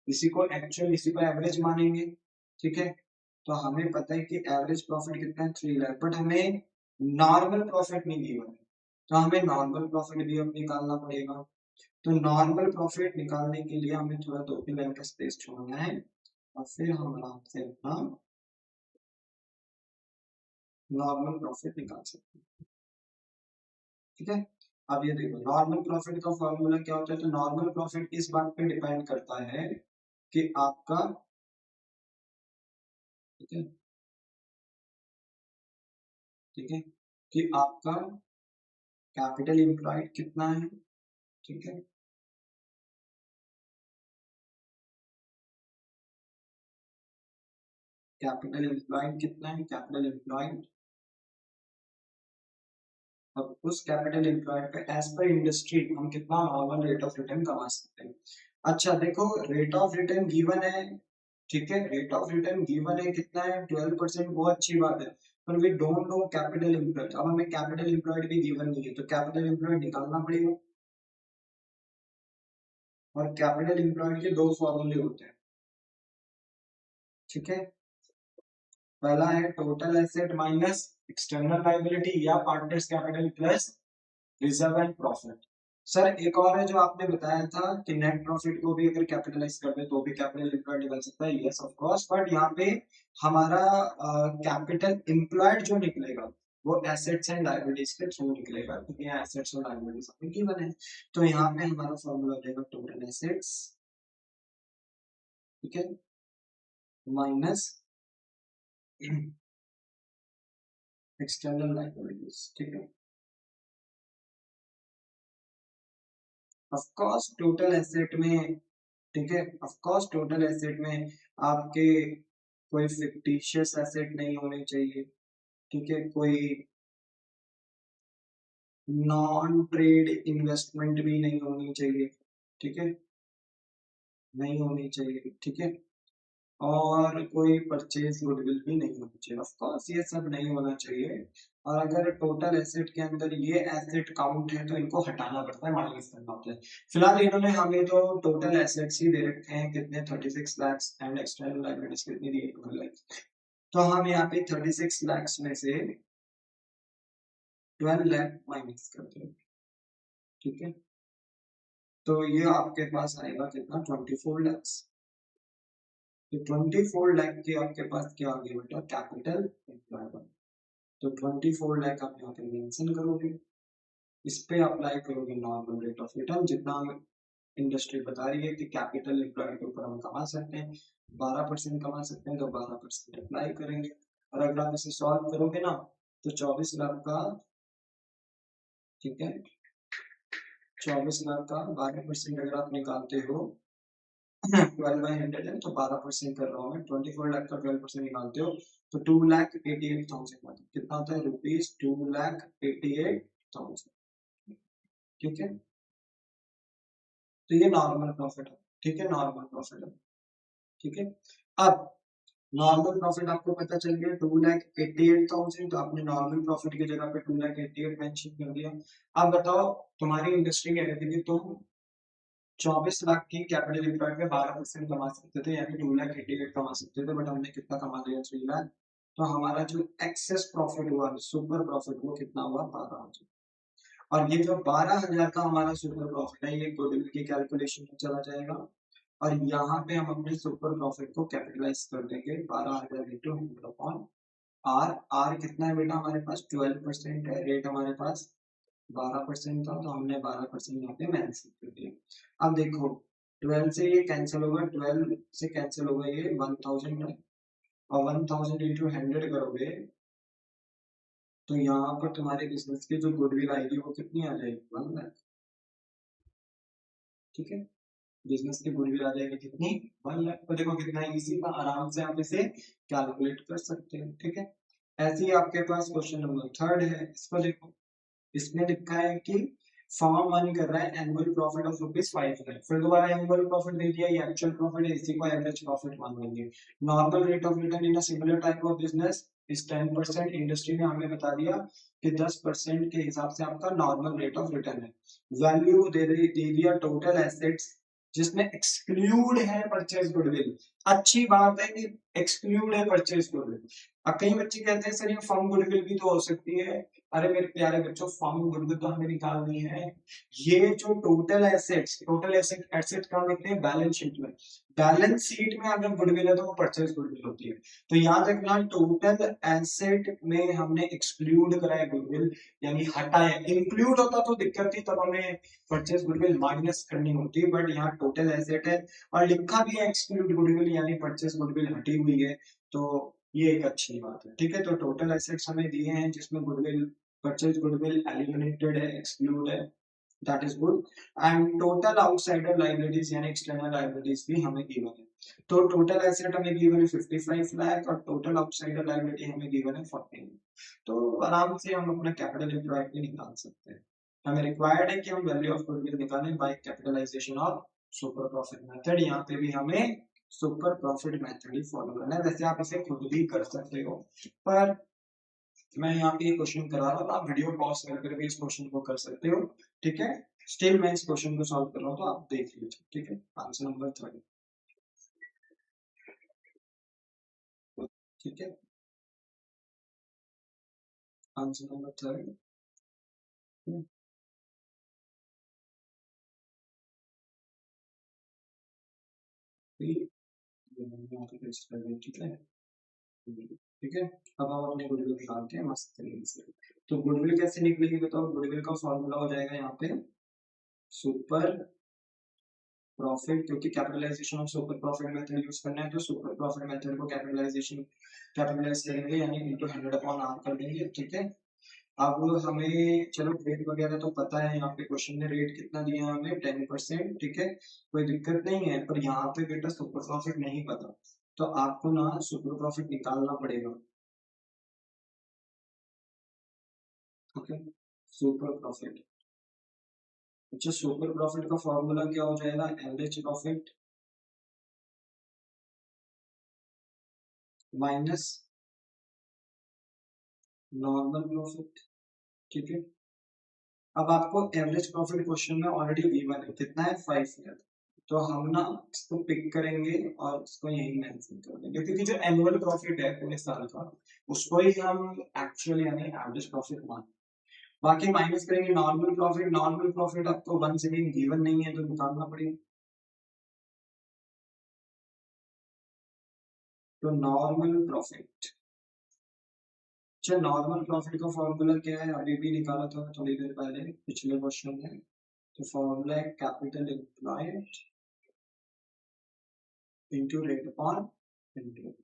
इसी को एक्चुअल इसी को एवरेज मानेंगे। ठीक है, तो हमें पता है कि एवरेज प्रॉफिट कितना है 3 लाख, बट हमें नॉर्मल प्रॉफिट नहीं दिया है, तो हमें नॉर्मल प्रॉफिट भी अब निकालना पड़ेगा। तो नॉर्मल प्रॉफिट निकालने के लिए हमें थोड़ा 2-3 लाइन का स्पेस छोड़ना है और फिर हम आराम से अपना नॉर्मल प्रॉफिट निकाल सकते हैं। ठीक है, अब ये देखो नॉर्मल प्रॉफिट का फॉर्मूला क्या होता है? तो नॉर्मल प्रॉफिट इस बात पे डिपेंड करता है कि आपका, ठीक है, ठीक है, कि आपका कैपिटल एम्प्लॉयड कितना है। ठीक है, कैपिटल एम्प्लॉयड कितना है, कैपिटल एम्प्लॉयड। अब उस कैपिटल एम्प्लॉयड पे एज पर इंडस्ट्री हम कितना नॉर्मल रेट ऑफ रिटर्न कमा सकते हैं। अच्छा देखो, रेट ऑफ रिटर्न गिवन है, ठीक है, रेट ऑफ रिटर्न गिवन है कितना है 12%, वो अच्छी बात है, पर we don't know capital employed. अब हमें कैपिटल एम्प्लॉयड भी गिवन नहीं है, तो कैपिटल एम्प्लॉयड निकालना पड़ेगा। और कैपिटल एम्प्लॉयड के दो फॉर्मूले होते हैं, ठीक है। पहला है total asset minus external liability या partners capital plus reserve and profit. Sir एक और है जो आपने बताया था कि नेट प्रॉफिट को भी अगर कैपिटलाइज कर दे तो भी कैपिटल एम्प्लॉयड निकल सकता है। यस ऑफ कोर्स, बट यहाँ पे हमारा कैपिटल एम्प्लॉयड जो निकलेगा वो एसेट्स एंड लायबिलिटीज के थ्रू निकलेगा, क्योंकि यहाँ एसेट्स और लायबिलिटीज हमें गिवन है। तो यहाँ पे हमारा फॉर्मूला हो जाएगा टोटल एसेट्स, ठीक है, माइनस एक्सटर्नल लायबिलिटीज, ठीक है। ऑफ कोर्स टोटल एसेट में, ठीक है, ऑफ कोर्स टोटल एसेट में आपके कोई फिक्टिशियस एसेट नहीं होने चाहिए, ठीक है, कोई नॉन ट्रेड इन्वेस्टमेंट भी नहीं होनी चाहिए, ठीक है, नहीं होनी चाहिए, ठीक है, और कोई परचेज गुडविल भी नहीं होनी चाहिए। ऑफ कोर्स ये सब नहीं होना चाहिए। और अगर टोटल एसेट के अंदर ये एसेट काउंट है तो इनको हटाना पड़ता है, माइनस करना होता है। फिलहाल इन्होंने हमें तो टोटल एसेट्स ही दे रखे हैं, कितने 36 लाख एंड एक्सटर्नल लायबिलिटीज कितनी दी है 12 लाख। तो हम यहाँ पे 36 लाख में से 12 लाख माइनस करते हैं, ठीक है। तो ये आपके पास आएगा कितना, 24 लाख। तो 24 लाख के आपके पास क्या आ गया बेटा, कैपिटल एम्प्लॉयड। तो 24 लाख आप यहाँ पे मेंशन करोगे, इस पे अप्लाई करोगे नॉर्मल रेट ऑफ रिटर्न, जितना इंडस्ट्री बता रही है कि कैपिटल एम्प्लॉयड के ऊपर हम कमा सकते हैं 12% कमा सकते हैं, तो 12% अप्लाई करेंगे। और अगर आप इसे सॉल्व करोगे ना तो 24 लाख का, ठीक है, 24 लाख का 12% अगर आप निकालते हो 12/100 है तो 12% कर रहा हूँ मैं, 24 लाख का 12% निकालते हो तो 2,88,000 कितना होता है, ₹2,88,000, ठीक है। तो ये नॉर्मल प्रॉफिट है, ठीक है, नॉर्मल प्रॉफिट है, ठीक है। अब नॉर्मल प्रॉफिट आपको पता चल गया 2,88,000, तो आपने नॉर्मल प्रॉफिट की जगह पे 2,88,000 मेंशन कर दिया। अब बताओ, तुम्हारी इंडस्ट्री कह रही थी कि तुम 24 लाख की कैपिटल एम्प्लॉयड में 12% कमा सकते थे, यानी 2,88,000 कमा सकते थे, बट हमने कितना कमा लिया, 3 लाख। तो हमारा जो एक्सेस प्रॉफिट हुआ, सुपर प्रॉफिट, वो कितना हुआ, 12,000। और ये जो 12,000 का हमारा सुपर प्रॉफिट है ये गुडविल की कैलकुलेशन में चला जाएगा, और यहाँ पे हम अपने सुपर प्रॉफिट को कैपिटलाइज कर देंगे 12,000 इंटू 100 अपॉन आर। आर कितना है बेटा हमारे पास, 12% है, रेट हमारे पास 12% था, तो हमने 12% यहाँ पे मेंशन कर दिया। अब देखो 12 से ये कैंसिल होगा, 12 से कैंसिल होगा, ये 1,000 है, और 1,000 इंटू 100 करोगे तो यहाँ पर तुम्हारे बिजनेस की जो गुडविल आएगी वो कितनी आ जाएगी, 1 लाख, ठीक है। बिजनेस की गुडविल आ जाएगी कितनी, 1 लाख। तो देखो कितना इजी था, आराम से आप इसे कैलकुलेट कर सकते हो, ठीक है। ऐसे ही आपके पास क्वेश्चन नंबर 3 है, इसको देखो। इसमें लिखा है कि फॉर्म वन कर रहा है एनुअल प्रॉफिट ऑफ ₹5 लाख, फिर दोबारा एनुअल प्रॉफिट दे दिया, ये एक्चुअल प्रॉफिट है, इसी को एवरेज प्रॉफिट मान लेंगे। Normal rate of return in a similar type of business इस 10%, इंडस्ट्री ने हमें बता दिया कि 10% के हिसाब से आपका नॉर्मल रेट ऑफ रिटर्न है। वैल्यू दे दिया टोटल एसेट्स जिसमें एक्सक्लूड है परचेज गुडविल। अच्छी बात है कि एक्सक्लूड है परचेज गुडविल। अब कई बच्चे कहते हैं सर ये फर्म गुडविल भी तो हो सकती है। अरे मेरे प्यारे बच्चों, फर्म गुडविल तो हमें निकालनी है। ये जो total assets, total asset asset कहाँ लिखते हैं, बैलेंस शीट में। बैलेंस शीट में अगर गुडविल है तो वो परचेज गुडविल होती है। तो याद रखना टोटल एसेट में हमने एक्सक्लूड कराया गुडविल, यानी हटाया। इंक्लूड होता तो दिक्कत थी, तब हमें परचेज गुडविल माइनस करनी होती, बट यहाँ टोटल एसेट है और लिखा भी है एक्सक्लूड गुडविल, यानी परचेज गुडविल हटी हुई है, तो ये एक अच्छी बात है, ठीक है। तो टोटल एसेट्स हमें दिए हैं जिसमें गुडविल, परचेज गुडविल एलिमिनेटेड है, एक्सक्लूड है, that is good. And total outsider liabilities यानी एक्सटर्नल लायबिलिटीज भी हमें गिवन है। तो टोटल एसेट हमें गिवन है 55 लाख और टोटल आउटसाइडर लायबिलिटी हमें गिवन है 14। तो आराम से हम अपना कैपिटल एम्प्लॉयड भी निकाल सकते हैं। हमें रिक्वायर्ड है कि हम वैल्यू ऑफ गुडविल निकालें by capitalization of super profit method. यहाँ पे भी हमें सुपर प्रॉफिट मेथड ही फॉलो करना है, वैसे आप इसे खुद भी कर सकते हो, पर मैं यहाँ पे ये क्वेश्चन करा रहा हूँ, आप वीडियो पॉज करके भी इस क्वेश्चन को कर सकते हो, ठीक है। स्टिल मैं इस क्वेश्चन को सॉल्व कर रहा हूँ, तो आप देख लीजिए, ठीक है। आंसर नंबर 3, ठीक है। आंसर नंबर 3, ठीक है, ठीक है। अब हम अपने गुडविल निकालते हैं मस्त तरीके से। तो गुडविल कैसे निकलेगी बताओ। गुडविल का फॉर्मूला हो जाएगा यहाँ पे सुपर प्रॉफिट, क्योंकि capitalization of super profit method use करना है, तो सुपर प्रॉफिट मेथड को कैपिटलाइज करेंगे, यानी इनटू 100/r कर देंगे, ठीक है। अब हमें चलो रेट वगैरह तो पता है, यहाँ पे क्वेश्चन में रेट कितना दिया है हमें 10%, ठीक है, कोई दिक्कत नहीं है। पर यहाँ पे बेटा सुपर प्रॉफिट नहीं पता, तो आपको ना सुपर प्रॉफिट निकालना पड़ेगा, ओके। सुपर प्रॉफिट, अच्छा सुपर प्रॉफिट का फॉर्मूला क्या हो जाएगा, average profit minus normal profit, ठीक है। अब आपको एवरेज प्रॉफिट क्वेश्चन में ऑलरेडी गिवन है, कितना है 5 है, तो हम ना इसको पिक करेंगे और इसको यही मेंशन कर देंगे, क्योंकि जो एनुअल प्रॉफिट है पूरे साल का उसको ही हम एक्चुअल यानी एवरेज प्रॉफिट मान, बाकी माइनस करेंगे नॉर्मल प्रॉफिट। नॉर्मल प्रॉफिट आपको वन से भी गिवन नहीं है, तो निकालना पड़ेगा। तो नॉर्मल प्रॉफिट, अच्छा नॉर्मल प्रॉफिट का फॉर्मूला क्या है, अभी भी निकाला था थोड़ी देर पहले पिछले क्वेश्चन में। तो फॉर्मूला है capital employed into rate upon interest.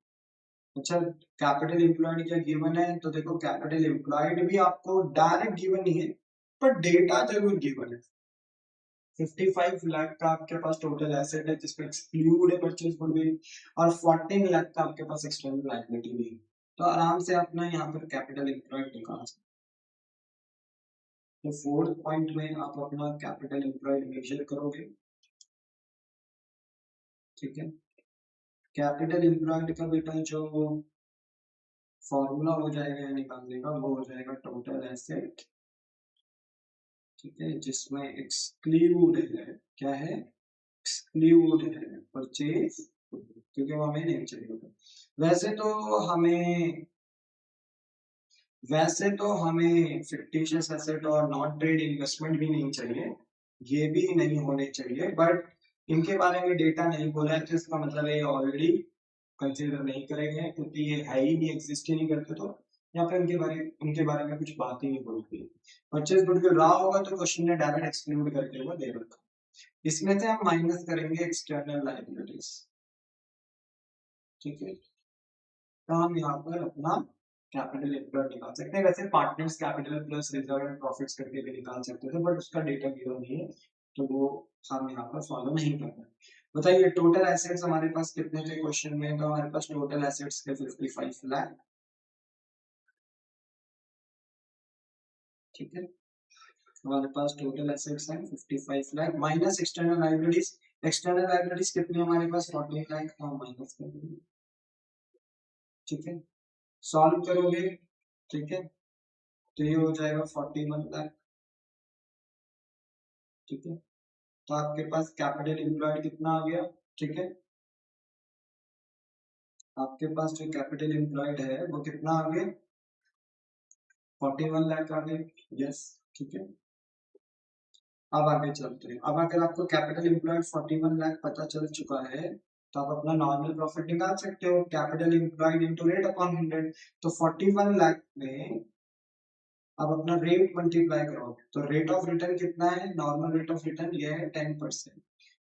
अच्छा कैपिटल एम्प्लॉयड क्या गिवन है, तो देखो कैपिटल एम्प्लॉयड भी आपको डायरेक्ट गिवन नहीं है, पर डेटा जरूर गिवन है। 55 लाख का आपके पास टोटल एसेट है, जिसमें एक्सक्लूड है परचेज गुडविल, और 14 लाख का आपके पास एक्सटर्नल लायबिलिटी भी है। तो आराम से अपना यहाँ पर कैपिटल एम्प्लॉयड निकाल सकते हैं। तो फोर्थ पॉइंट में आप अपना कैपिटल एम्प्लॉयड मेजर करोगे, ठीक है। कैपिटल एम्प्लॉयड का बेटा जो फॉर्मूला हो जाएगा निकालने का, वो हो जाएगा टोटल एसेट, ठीक है, जिसमें एक्सक्लूड है, क्या है, एक्सक्लूड है परचेज, क्योंकि वो हमें नहीं चाहिए। वैसे तो हमें वैसे तो हमें फिक्टिशियस एसेट और नॉन ट्रेड इन्वेस्टमेंट भी नहीं चाहिए, ये भी नहीं होने चाहिए, बट इनके बारे में डेटा नहीं बोला है, तो इसका मतलब है ऑलरेडी कंसिडर नहीं करेंगे, क्योंकि ये है ही नहीं, एग्जिस्ट ही नहीं करते, तो यहाँ पे उनके बारे में कुछ बात ही नहीं बोलती। परचेज गुडविल रहा होगा तो क्वेश्चन ने डायरेक्ट एक्सक्लूड करके हुआ दे रखा। इसमें से हम माइनस करेंगे एक्सटर्नल लायबिलिटीज, ठीक है। तो हम यहाँ पर अपना कैपिटल एम्प्लॉयड निकाल सकते हैं। वैसे partners capital plus reserve and profits करके भी निकाल सकते थे, बट उसका डेटा गिवन नहीं है, तो वो हम यहाँ पर फॉलो नहीं कर रहे। बताइए टोटल एसेट्स हमारे पास कितने थे क्वेश्चन में, तो हमारे पास टोटल एसेट्स थे 55 लाख, ठीक है। हमारे पास टोटल एसेट्स हैं 55 lakh minus external liabilities. External liabilities कितनी हमारे पास 14 लाख, तो हम माइनस कर देंगे, ठीक है। सॉल्व करोगे, ठीक है, तो ये हो जाएगा 41 लाख, ठीक है। तो आपके पास कैपिटल एम्प्लॉयड कितना आ गया, ठीक है। आपके पास जो कैपिटल एम्प्लॉयड है वो कितना आ गया, 41 लाख आ गए, यस, ठीक है। अब आगे चलते हैं। अब अगर आपको कैपिटल एम्प्लॉयड 41 लाख पता चल चुका है, तो आप अपना नॉर्मल प्रॉफिट निकाल सकते हो, capital employed into rate upon 100। तो 41 लाख में आप अपना रेट मल्टीप्लाई करोगे, तो रेट ऑफ रिटर्न कितना है, नॉर्मल रेट ऑफ रिटर्न ये है 10%,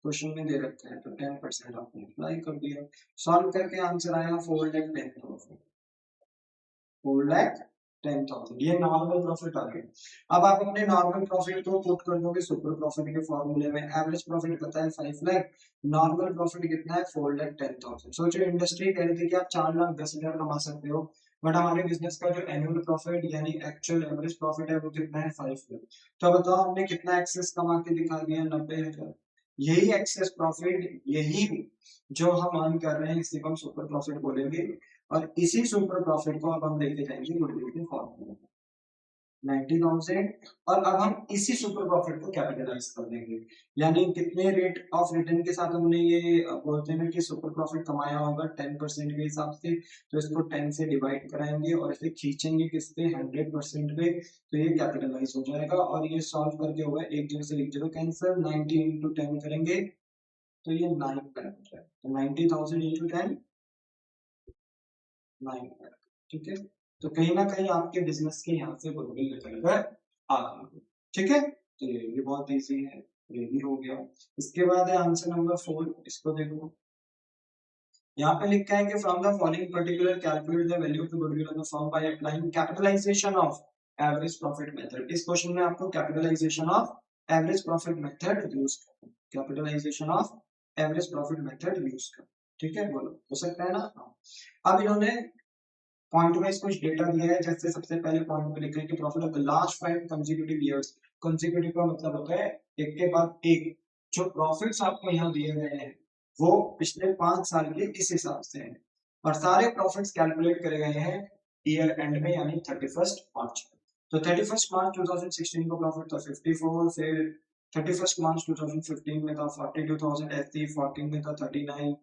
क्वेश्चन में दे रखा है, तो 10% आपने अप्लाई कर दिया। सॉल्व करके आंसर आएगा 4,10,000, 4,10,000, ये नॉर्मल प्रॉफिट आ गया। अब आप अपने नॉर्मल प्रॉफिट को पुट कर दोगे सुपर प्रॉफिट के फॉर्मूले में। एवरेज प्रॉफिट पता है 5 लाख, नॉर्मल प्रॉफिट कितना है 4,10,000। सोचो इंडस्ट्री कह रही थी कि आप 4,10,000 कमा सकते हो, बट हमारे बिजनेस का जो एनुअल प्रॉफिट यानी एक्चुअल एवरेज प्रॉफिट है वो कितना है 5 लाख। तो बताओ हमने कितना एक्सेस कमा के दिखा दिया, 90,000। यही एक्सेस प्रॉफिट, यही जो हम अर्न कर रहे हैं इसी को हम सुपर प्रॉफिट बोलेंगे, और इसी सुपर प्रॉफिट को अब हम लेके जाएंगे गुडविल के फॉर्म में 90,000, और अब हम इसी सुपर प्रॉफिट को कैपिटलाइज कर देंगे, यानी कितने रेट ऑफ रिटर्न के साथ हमने ये बोलते हैं कि सुपर प्रॉफिट कमाया होगा 10% के हिसाब से, तो इसको 10 से डिवाइड कराएंगे और इसे खींचेंगे किस पे 100% पे, तो ये कैपिटलाइज हो जाएगा। और ये सॉल्व करके होगा एक जीरो से एक जीरो कैंसिल, 90 इंटू 10 करेंगे तो ये 9 पैरामीटर, तो 90,000 इंटू 10 9 पैरामीटर, ठीक है। तो कहीं ना कहीं आपके बिजनेस के यहाँ से गुडविल निकल कर आ गई, ठीक है। तो ये बहुत इजी है, ये भी हो गया। इसके बाद है आंसर नंबर 4, इसको देखो, यहाँ पे लिखा है कि from the following particular calculate the value of the goodwill of the firm by applying capitalization of average profit method. इस क्वेश्चन में आपको capitalization of average profit method use करना, capitalization of average profit method use करना, ठीक है। बोलो, हो सकता है ना। अब इन्होंने पॉइंट वाइज कुछ डेटा दिया है, जैसे सबसे पहले पॉइंट में लिखा है कि profit of the last 5 consecutive years, consecutive का मतलब होता है एक के बाद एक, जो प्रॉफिट्स आपको यहाँ दिए गए हैं वो पिछले 5 साल के इस हिसाब से हैं, और सारे प्रॉफिट्स कैलकुलेट करे गए हैं ईयर एंड में, यानी 31 मार्च। तो 31 मार्च 2016 को प्रॉफिट था 54, फिर 31 मार्च 2015 में था 42,000, ऐसे 14 में था 39,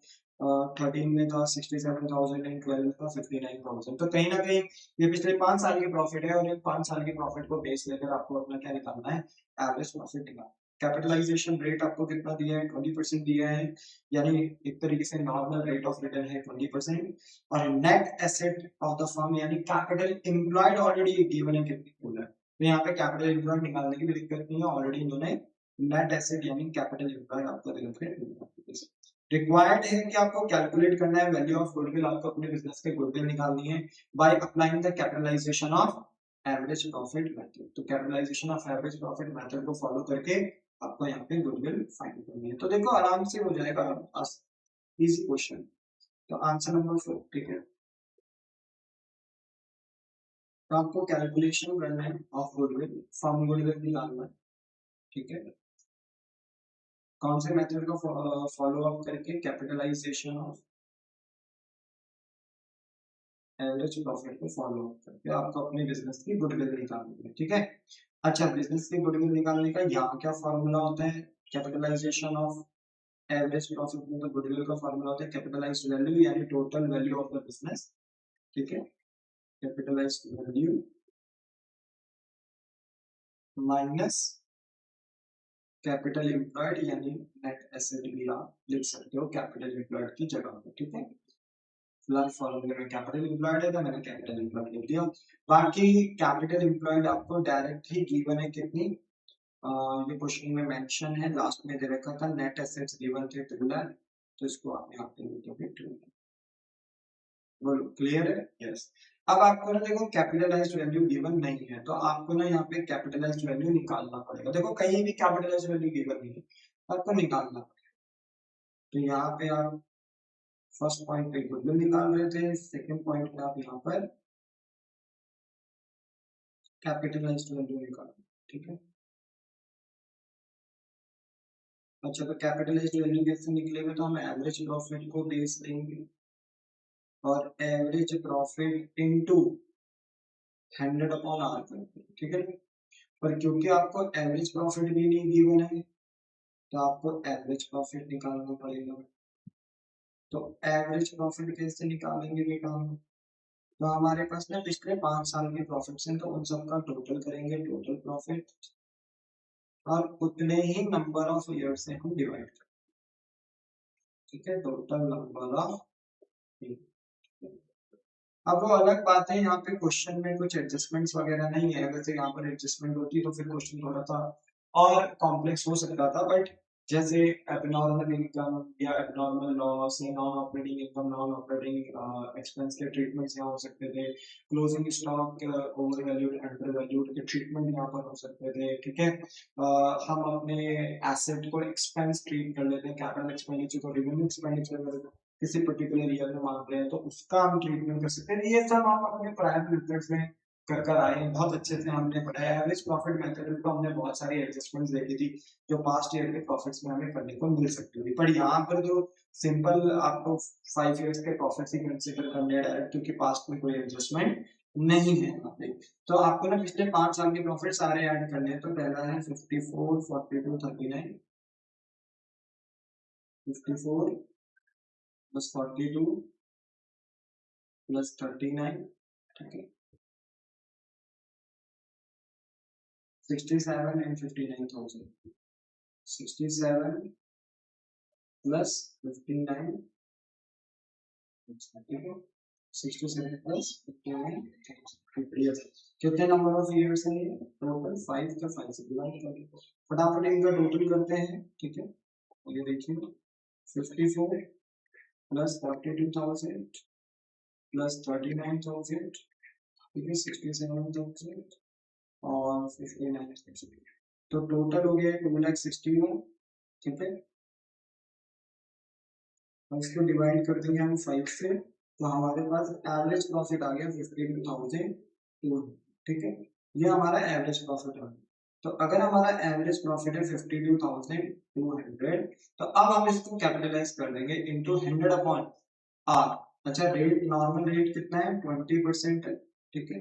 13 में था 67,000 एंड 12 में था 59,000। तो कहीं ना कहीं ये पिछले 5 साल की प्रॉफिट है, और इन 5 साल की प्रॉफिट को बेस लेकर आपको अपना क्या निकालना है, एवरेज प्रॉफिट निकालना। कैपिटलाइजेशन रेट आपको कितना दिया है, 20% दिया है, यानी एक तरीके से नॉर्मल रेट ऑफ रिटर्न है 20%। और net asset of the firm यानी कैपिटल एम्प्लॉयड ऑलरेडी गिवन है कितनी बोला है, तो यहाँ पे कैपिटल एम्प्लॉयड निकालने की भी दिक्कत नहीं है, ऑलरेडी इन्होंने नेट एसेट यानी कैपिटल एम्प्लॉयड आपको दे रखे। रिक्वायर्ड है कि आपको कैलकुलेट करना है वैल्यू ऑफ गुडविल, आपको अपने बिजनेस के गुडविल निकालनी है by applying the capitalization of average profit method. तो capitalization of average profit method को फॉलो करके आपको यहाँ पे गुडविल फाइंड करनी है। तो देखो आराम से हो जाएगा, इजी क्वेश्चन। तो आंसर नंबर 4, ठीक है। तो आपको कैलकुलेशन करना है ऑफ गुडविल, फ्रॉम गुडविल निकालना है, ठीक है। कौन से मेथड को फॉलो अप करके, कैपिटलाइजेशन ऑफ एवरेज प्रॉफिट को फॉलो अप करके आपको अपने बिजनेस की गुडविल निकालनी है, ठीक है। अच्छा, बिजनेस की गुडविल निकालने का यहाँ क्या फॉर्मूला होता है, कैपिटलाइजेशन ऑफ एवरेज प्रॉफिट में तो गुडविल का फॉर्मूला होता है कैपिटलाइज्ड वैल्यू यानी total value of the business, ठीक है। Capitalised value minus capital employed यानी नेट एसेट भी आप लिख सकते हो कैपिटल एम्प्लॉयड की जगह पर, ठीक है। फिलहाल फॉर्मूले में कैपिटल एम्प्लॉयड है तो मैंने कैपिटल एम्प्लॉयड लिख दिया। बाकी कैपिटल एम्प्लॉयड आपको डायरेक्ट ही गिवन है कितनी, ये क्वेश्चन में मेंशन है, लास्ट में दे रखा था नेट एसेट्स गिवन थे 2 लाख, तो इसको आप यहाँ पे लिखोगे 2 लाख। बोलो, क्लियर है। यस। अब आपको ना देखो कैपिटलाइज्ड वैल्यू गिवन नहीं है, तो आपको ना यहाँ पे कैपिटलाइज्ड वैल्यू निकालना पड़ेगा। देखो कहीं भी कैपिटलाइज्ड वैल्यू गिवन नहीं है, आपको निकालना पड़ेगा। तो यहाँ पे आप फर्स्ट पॉइंट पे गुडविल निकाल रहे थे, सेकंड पॉइंट पे आप यहाँ पर कैपिटलाइज्ड वैल्यू निकाल, ठीक है। अच्छा, तो कैपिटलाइज्ड वैल्यू कैसे निकलेगा, तो हम एवरेज प्रॉफिट को बेस लेंगे और average profit into 100 upon R करेंगे, ठीक है। पर क्योंकि आपको एवरेज प्रॉफिट भी नहीं गिवन है तो आपको एवरेज प्रॉफिट निकालना पड़ेगा। तो एवरेज प्रॉफिट कैसे निकालेंगे बेटा, तो हमारे पास ना पिछले 5 साल के प्रॉफिट्स हैं, तो उन सबका टोटल करेंगे, टोटल प्रॉफिट, और उतने ही नंबर ऑफ ईयर से हम डिवाइड करेंगे, ठीक है। टोटल नंबर ऑफ, अब वो अलग बात है, यहाँ पे क्वेश्चन में कुछ एडजस्टमेंट्स वगैरह नहीं है, अगर से यहाँ पर एडजस्टमेंट होती तो फिर क्वेश्चन थोड़ा सा और कॉम्प्लेक्स हो सकता था, बट जैसे एबनॉर्मल इनकम या एबनॉर्मल लॉस या non operating income, non operating expense के ट्रीटमेंट्स यहाँ हो सकते थे, closing stock over valued under valued के ट्रीटमेंट यहाँ पर हो सकते थे, ठीक है। हम अपने एसेट को एक्सपेंस ट्रीट कर लेते हैं, कैपिटल एक्सपेंडिचर को रेवेन्यू एक्सपेंडिचर कर लेते हैं, किसी पर्टिकुलर ईयर में मांग रहे हैं तो उसका हम ट्रीटमेंट कर सकते हैं। ये सब आप अपने प्रायर मेथड्स में कर कर आए हैं, बहुत अच्छे से हमने पढ़ा है। एवरेज प्रॉफिट मेथड में तो हमने बहुत सारी एडजस्टमेंट्स देखी थी जो पास्ट ईयर के प्रॉफिट्स में हमें करने को मिल सकती थी, पर यहाँ पर जो सिंपल आपको 5 ईयर्स के प्रॉफिट्स ही कंसिडर करने हैं डायरेक्ट, क्योंकि पास्ट में कोई एडजस्टमेंट नहीं है यहाँ पे। तो आपको ना पिछले 5 साल के प्रॉफिट सारे ऐड करने हैं। तो पहला है 54, 42, 39, 54 प्लस 42 प्लस 39, ठीक है, 67 एंड 59,000, 67 प्लस 59, ठीक है, 67 प्लस 59, कितने नंबर ऑफ ईयर्स है ये? टोटल 5 का 5 से डिवाइड करेंगे, फटाफट इनका टोटल करते हैं, ठीक है। ये देखिए 54 प्लस 42,000 प्लस 39,000, ठीक है, 67,000 और 59,000, तो टोटल हो गया 2,61,000, ठीक है। और इसको डिवाइड कर देंगे हम 5 से, तो हमारे पास एवरेज प्रॉफिट आ गया 52,200, ठीक है, ये हमारा एवरेज प्रॉफिट है। तो अगर हमारा एवरेज प्रॉफिट है 52,200, तो अब हम इसको कैपिटलाइज कर देंगे इनटू 100 अपॉन आर। अच्छा, रेट नॉर्मल रेट कितना है? 20% है, ठीक है,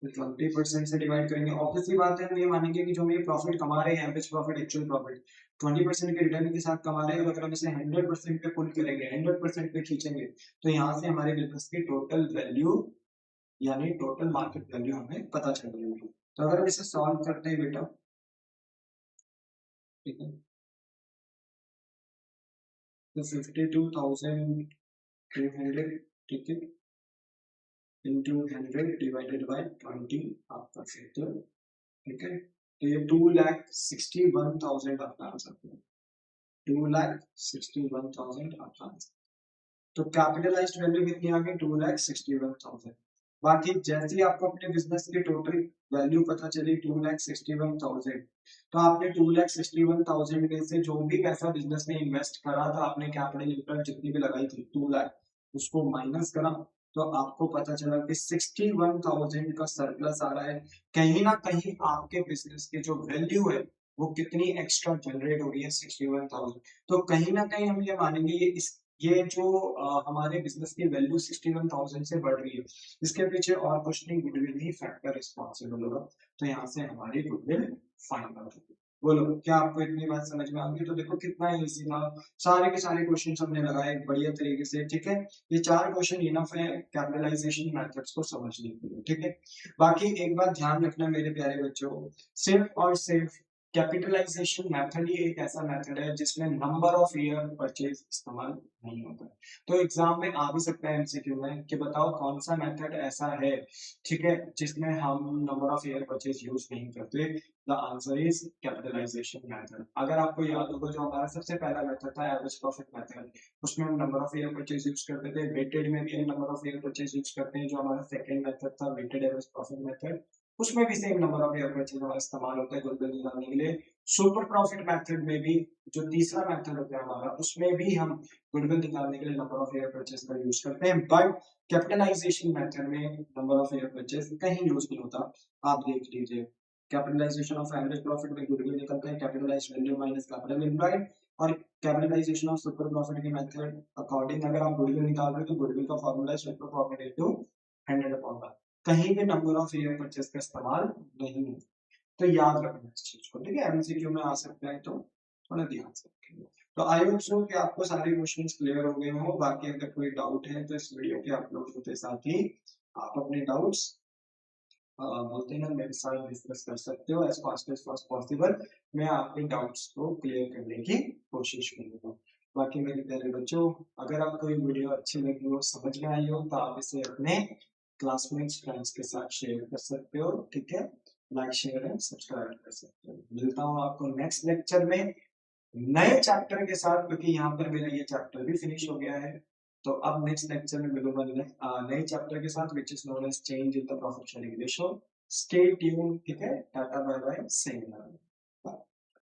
20% से डिवाइड करेंगे। ऑब्वियसली बात है, हम ये मानेंगे कि जो हम ये प्रॉफिट कमा रहे हैं, एवरेज प्रॉफिट, एक्चुअल प्रॉफिट 20% के रिटर्न के साथ कमा रहे हैं, अगर हम इसे 100% पे पुल करेंगे, 100% पे खींचेंगे, तो यहाँ से हमारे बिजनेस की टोटल वैल्यू यानी टोटल मार्केट वैल्यू हमें पता चल जाएगी। तो अगर हम इसे सॉल्व करते हैं बेटा, ठीक है, तो 52,200, ठीक है, इंटू 100 डिवाइडेड बाई 20 आप कर सकते हो, ठीक है। तो ये 2,61,000 आपका आंसर है, 2,61,000 आपका आंसर। तो कैपिटलाइज्ड वैल्यू कितनी आ गई? 2,61,000। बाकी जैसे ही आपको अपने बिजनेस की टोटल वैल्यू पता चली 2,61,000, तो आपने 2,61,000 में से जो भी पैसा बिजनेस में इन्वेस्ट करा था, आपने कैपिटल इंटरेस्ट जितनी भी लगाई थी 2 लाख, उसको माइनस करा, तो आपको पता चला कि 61,000 का सरप्लस आ रहा है। कहीं ना कहीं आपके बिजनेस की जो वैल्यू है वो कितनी एक्स्ट्रा जनरेट हो रही है, 61,000। तो कहीं ना कहीं हम ये मानेंगे ये जो हमारे बिजनेस की वैल्यू 61,000 से बढ़ रही है, इसके पीछे और कुछ नहीं, गुडविल ही फैक्टर रिस्पॉन्सिबल होगा। तो यहाँ से हमारी गुडविल फाइंड आउट होगी। बोलो, क्या आपको इतनी बात समझ में आ गई? तो देखो कितना इजी था, सारे के सारे क्वेश्चन हमने लगाए बढ़िया तरीके से, ठीक है। ये 4 क्वेश्चन इनफ है कैपिटलाइजेशन मेथड्स को समझने के लिए, ठीक है। बाकी एक बात ध्यान रखना मेरे प्यारे बच्चों, सिर्फ और सिर्फ कैपिटलाइजेशन मेथड ही एक ऐसा मेथड है जिसमें नंबर ऑफ ईयर परचेज इस्तेमाल नहीं होता है। तो एग्जाम में आ भी सकता है एमसीक्यू में कि बताओ कौन सा मेथड ऐसा है, ठीक है, जिसमें हम number of year purchase use नहीं करते। The answer is capitalization method. अगर आपको याद होगा जो हमारा सबसे पहला मेथड था एवरेज प्रॉफिट मेथड, उसमें हम number of year purchase use करते थे। वेटेड में भी हम number of year purchase use करते हैं। जो हमारा सेकंड मेथड था वेटेड एवरेज प्रॉफिट मेथड, उसमें भी same number of year purchase हमारा इस्तेमाल होता है गुडविल निकालने के लिए। सुपर प्रॉफिट मेथड में भी जो तीसरा मेथड होता है हमारा, उसमें भी हम गुडविल निकालने के लिए नंबर ऑफ ईयर परचेज का यूज करते हैं। बट कैपिटलाइजेशन मेथड में नंबर ऑफ ईयर परचेज कहीं यूज नहीं होता। आप देख लीजिए, कैपिटलाइजेशन ऑफ एवरेज प्रॉफिट में गुडविल निकलता है, capitalised value minus capital employed. और कैपिटलाइजेशन ऑफ सुपर प्रॉफिट की मेथड अकॉर्डिंग अगर आप गुडविल निकाल रहे हो तो गुडविल का फॉर्मूला है सुपर प्रॉफिट इनटू 100 अपॉन 1। कहीं भी नंबर ऑफ ईयर परचेज का इस्तेमाल नहीं है। तो याद रखना इस चीज को, ठीक है, एमसीक्यू में आ सकता है, तो थोड़ा ध्यान से रखेंगे। तो आई होप सो कि आपको सारे क्वेश्चंस क्लियर हो गए हो। बाकी अगर कोई डाउट है तो इस वीडियो के अपलोड होते साथ ही आप अपने डाउट्स बोलते हैं मेरे साथ डिस्कस कर सकते हो एज फास्ट एज पॉसिबल। मैं आपके डाउट्स को क्लियर करने की कोशिश करूंगा। बाकी मेरे प्यारे बच्चों, अगर आपको ये वीडियो अच्छी लगी हो, समझ में आई हो, तो आप इसे अपने क्लासमेट्स फ्रेंड्स के साथ शेयर कर सकते हो, ठीक है, लाइक शेयर एंड सब्सक्राइब कर सकते हो। मिलता हूँ आपको नेक्स्ट लेक्चर में नए चैप्टर के साथ, क्योंकि यहाँ पर मेरा ये चैप्टर भी फिनिश हो गया है। तो अब नेक्स्ट लेक्चर में मिलूंगा नए चैप्टर के साथ which is known as change in the profit sharing ratio. Stay tune, ठीक है, टाटा बाय बाय, सेम।